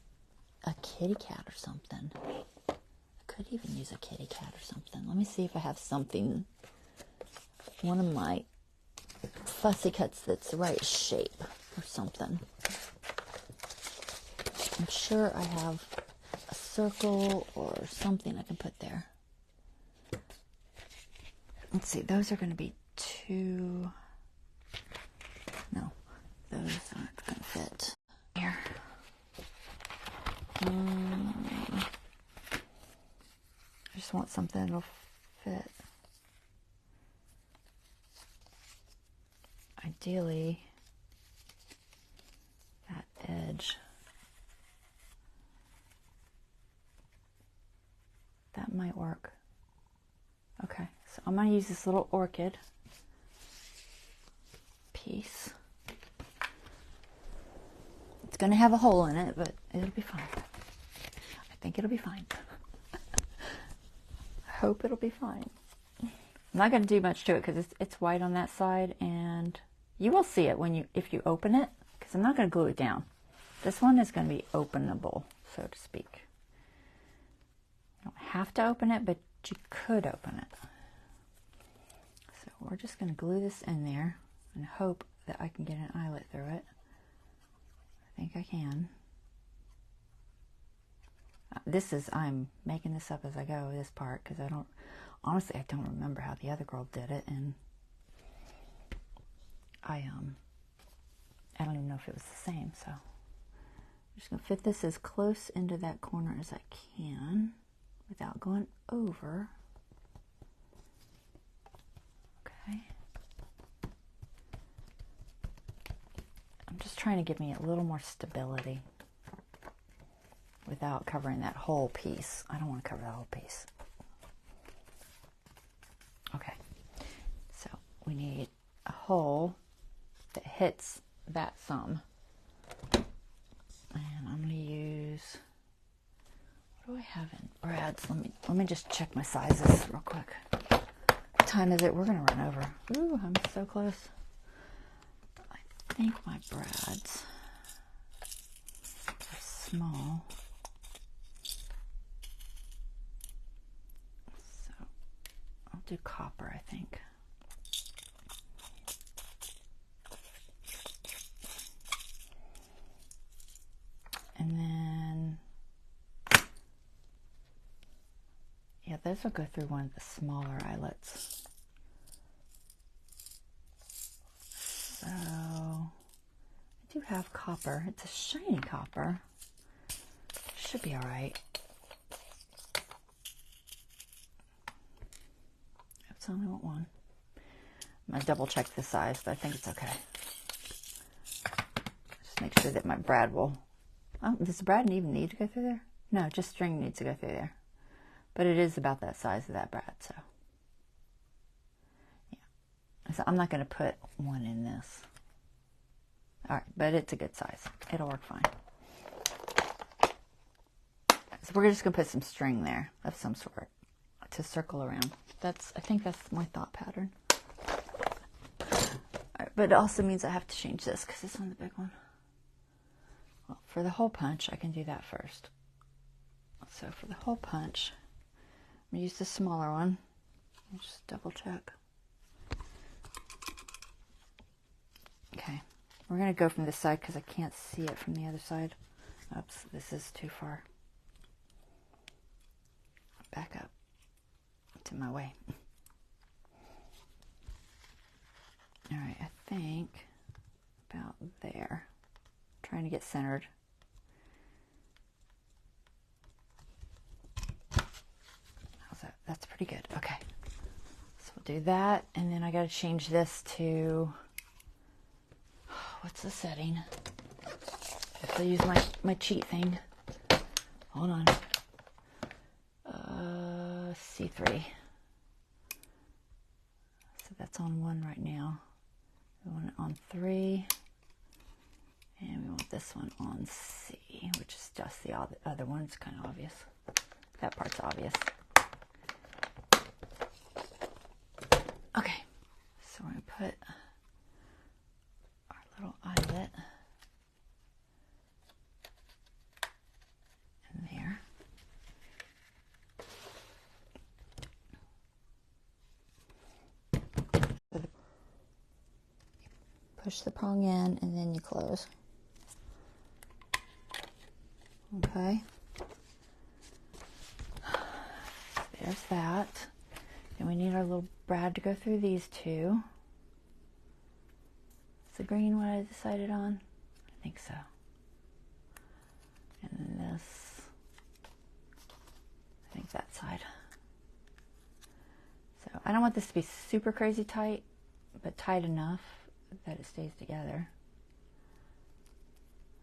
a kitty cat or something. I could even use a kitty cat or something. Let me see if I have something. One of my fussy cuts that's the right shape or something. I'm sure I have a circle or something I can put there. Let's see, those are going to be two. No, those aren't going to fit. Here. I just want something that'll fit. Ideally, that edge. That might work. Okay, so I'm going to use this little orchid piece. It's going to have a hole in it, but it'll be fine. I think it'll be fine. I hope it'll be fine. I'm not going to do much to it because it's white on that side, and you will see it if you open it, because I'm not going to glue it down. This one is going to be openable, so to speak. You don't have to open it, but you could open it. So we're just going to glue this in there and hope that I can get an eyelet through it. I think I can. I'm making this up as I go, this part, because honestly, I don't remember how the other girl did it, and I don't even know if it was the same, so I'm just going to fit this as close into that corner as I can without going over. Okay. I'm just trying to give me a little more stability without covering that whole piece. I don't want to cover the whole piece. Okay, so we need a hole that hits that thumb. And I'm going to use, what do I have in brads? Let me just check my sizes real quick. What time is it? We're going to run over. Ooh, I'm so close. I think my brads are small. Do copper, I think. And then, yeah, those will go through one of the smaller eyelets. So, I do have copper. It's a shiny copper. Should be all right. I only want one. I'm going to double check the size, but I think it's okay. Just make sure that my brad will... Oh, does the brad even need to go through there? No, just string needs to go through there. But it is about that size of that brad, so... yeah. So I'm not going to put one in this. Alright, but it's a good size. It'll work fine. So we're just going to put some string there of some sort to circle around. I think that's my thought pattern. Right, but it also means I have to change this because this one's a big one. Well, for the hole punch, I can do that first. So for the hole punch, I'm going to use the smaller one. I'll just double check. Okay, we're going to go from this side because I can't see it from the other side. Oops, this is too far. Back up. It's in my way. All right, I think about there. Trying to get centered. How's that? That's pretty good. Okay. So we'll do that, and then I got to change this to, what's the setting? I have to use my cheat thing. Hold on. C3. So that's on 1 right now. We want it on 3. And we want this one on C, which is just the other one. It's kind of obvious. That part's obvious. Okay. So we're going to put our little eyelet in there. Push the prong in and then you close. Okay. There's that. And we need our little brad to go through these two. Is the green what I decided on? I think so. And then this, I think that side. So I don't want this to be super crazy tight, but tight enough that it stays together.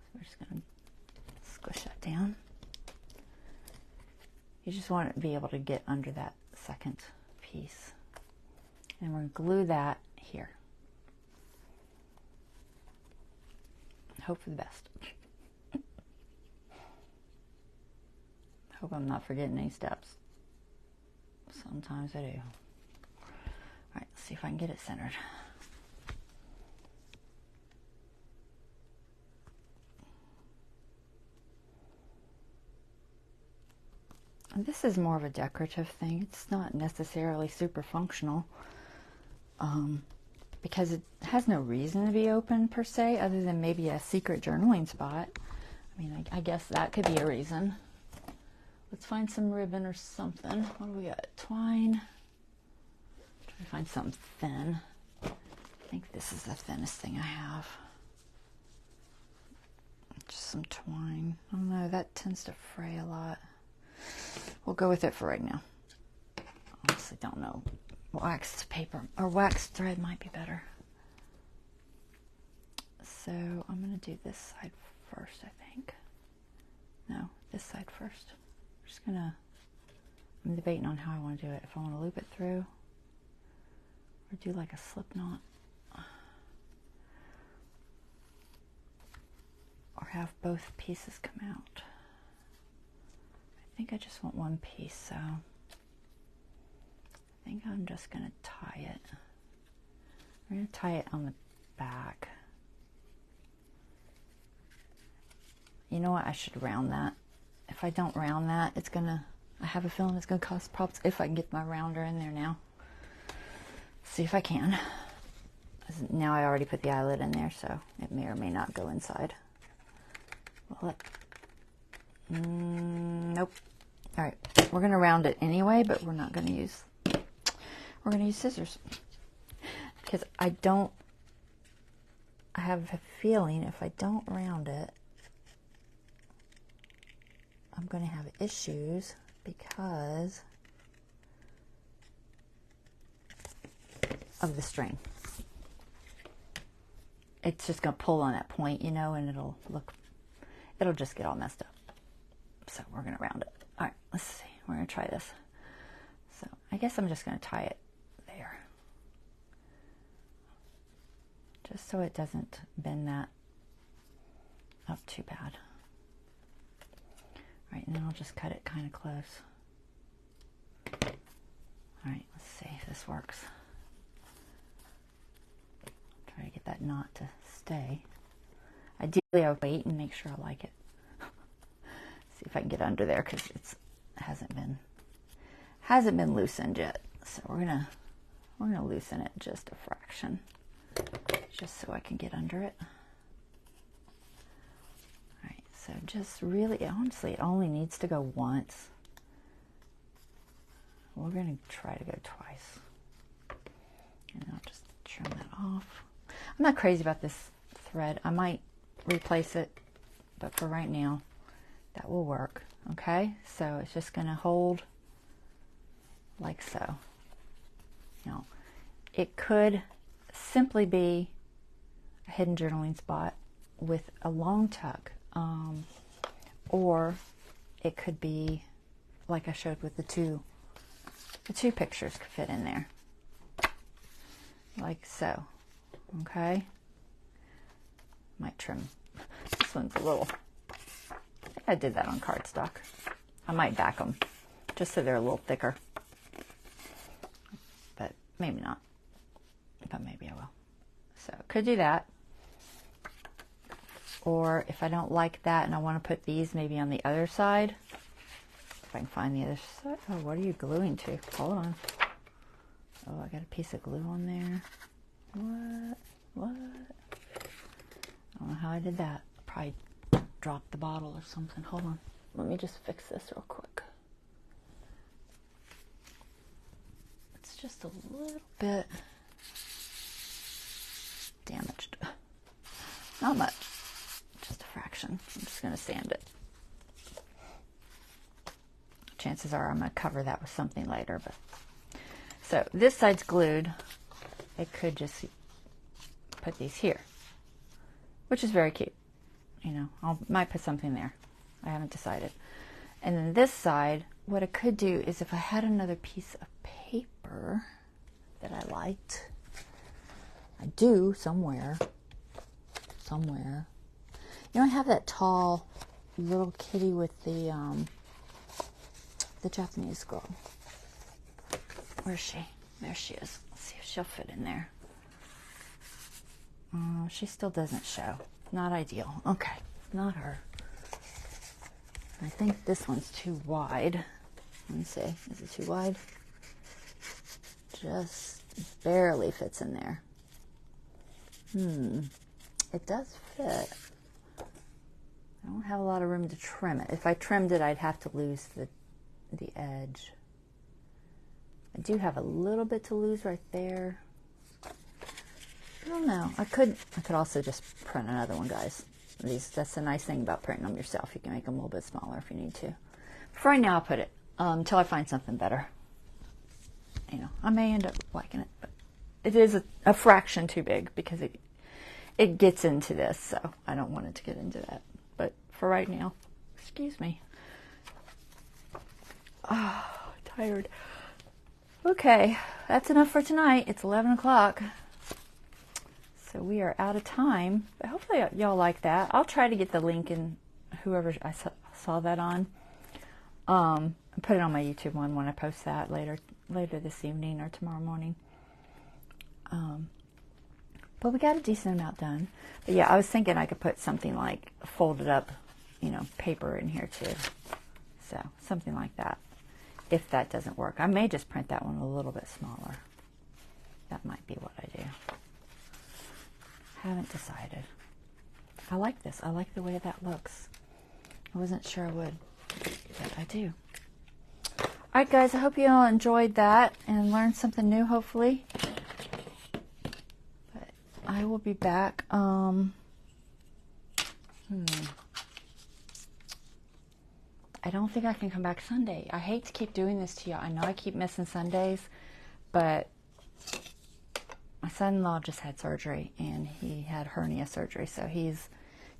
So we're just going to squish that down. You just want to be able to get under that second piece. And we're going to glue that here. Hope for the best. Hope I'm not forgetting any steps. Sometimes I do. Alright, let's see if I can get it centered. This is more of a decorative thing. It's not necessarily super functional because it has no reason to be open per se, other than maybe a secret journaling spot. I mean, I guess that could be a reason. Let's find some ribbon or something. What do we got? Twine. Try to find something thin. I think this is the thinnest thing I have. Just some twine. I don't know, that tends to fray a lot. We'll go with it for right now. Honestly, don't know. Waxed paper or waxed thread might be better. So I'm going to do this side first, I think. No, this side first. I'm just going to, I'm debating on how I want to do it. If I want to loop it through or do like a slip knot. Or have both pieces come out. I think I just want one piece, so I think I'm just going to tie it. I'm going to tie it on the back. You know what? I should round that. If I don't round that, it's going to, I have a feeling it's going to cause problems if I can get my rounder in there now. See if I can. Now I already put the eyelid in there, so it may or may not go inside. Well, nope. All right, we're going to round it anyway, but we're not going to use, we're going to use scissors. Because I have a feeling if I don't round it, I'm going to have issues because of the string. It's just going to pull on that point, you know, and it'll just get all messed up. So we're going to round it. All right, let's see. We're going to try this. So I guess I'm just going to tie it there. Just so it doesn't bend that up too bad. All right, and then I'll just cut it kind of close. All right, let's see if this works. Try to get that knot to stay. Ideally, I would wait and make sure I like it. See if I can get under there because it hasn't been loosened yet. So we're gonna loosen it just a fraction, just so I can get under it. All right, so just really, honestly, it only needs to go once. We're gonna try to go twice, and I'll just trim that off. I'm not crazy about this thread. I might replace it, but for right now, that will work. Okay, so it's just going to hold like so. Now, it could simply be a hidden journaling spot with a long tuck, or it could be like I showed with the two pictures could fit in there, like so. Okay, might trim. This one's a little, I think I did that on cardstock. I might back them just so they're a little thicker, but maybe not, but maybe I will. So could do that, or if I don't like that and I want to put these maybe on the other side, if I can find the other side. Oh, what are you gluing to? Hold on. Oh, I got a piece of glue on there. What? I don't know how I did that. Probably dropped the bottle or something. Hold on. Let me just fix this real quick. It's just a little bit damaged. Not much. Just a fraction. I'm just going to sand it. Chances are I'm going to cover that with something later. But so this side's glued. It could just put these here, which is very cute. You know, I might put something there. I haven't decided. And then this side, what I could do is if I had another piece of paper that I liked, I do somewhere. You know, I have that tall little kitty with the Japanese girl. Where's she? There she is. Let's see if she'll fit in there. She still doesn't show. Not ideal. Okay, not her. I think this one's too wide. Let me see. Is it too wide? Just barely fits in there. It does fit. I don't have a lot of room to trim it. If I trimmed it, I'd have to lose the edge. I do have a little bit to lose right there. I don't know. I could also just print another one, guys. That's the nice thing about printing them yourself. You can make them a little bit smaller if you need to. For right now, I'll put it until I find something better. You know, I may end up liking it, but it is a fraction too big because it gets into this, so I don't want it to get into that. But for right now, excuse me. Oh, tired. Okay, that's enough for tonight. It's 11 o'clock. So we are out of time. But hopefully y'all like that. I'll try to get the link in whoever I saw that on. And put it on my YouTube one when I post that later this evening or tomorrow morning. But we got a decent amount done. But yeah, I was thinking I could put something like folded up, you know, paper in here too. So something like that. If that doesn't work, I may just print that one a little bit smaller. That might be what I do. Haven't decided. I like this. I like the way that looks. I wasn't sure I would, but I do. Alright guys, I hope you all enjoyed that and learned something new, hopefully. But I will be back. I don't think I can come back Sunday. I hate to keep doing this to you. I know I keep missing Sundays, but my son-in-law just had surgery, and he had hernia surgery, so he's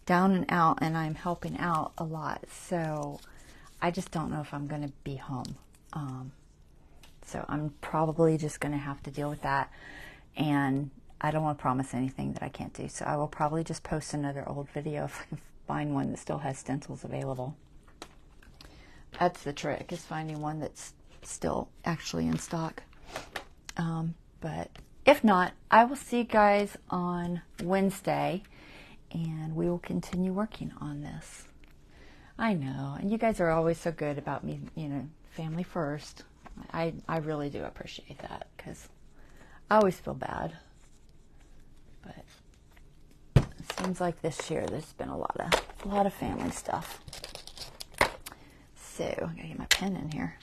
down and out, and I'm helping out a lot. So I just don't know if I'm going to be home. So I'm probably just going to have to deal with that, and I don't want to promise anything that I can't do. So I will probably just post another old video if I can find one that still has stencils available. That's the trick, is finding one that's still actually in stock. But if not, I will see you guys on Wednesday, and we will continue working on this. I know, and you guys are always so good about me, you know, family first. I really do appreciate that, because I always feel bad. But it seems like this year there's been a lot of family stuff. So I gotta get my pen in here.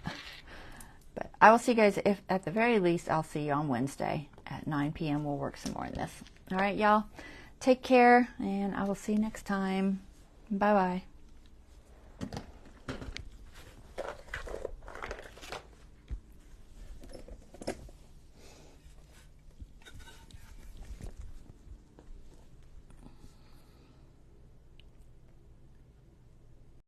But I will see you guys, if at the very least, I'll see you on Wednesday at 9 p.m. We'll work some more on this. All right, y'all. Take care, and I will see you next time. Bye-bye.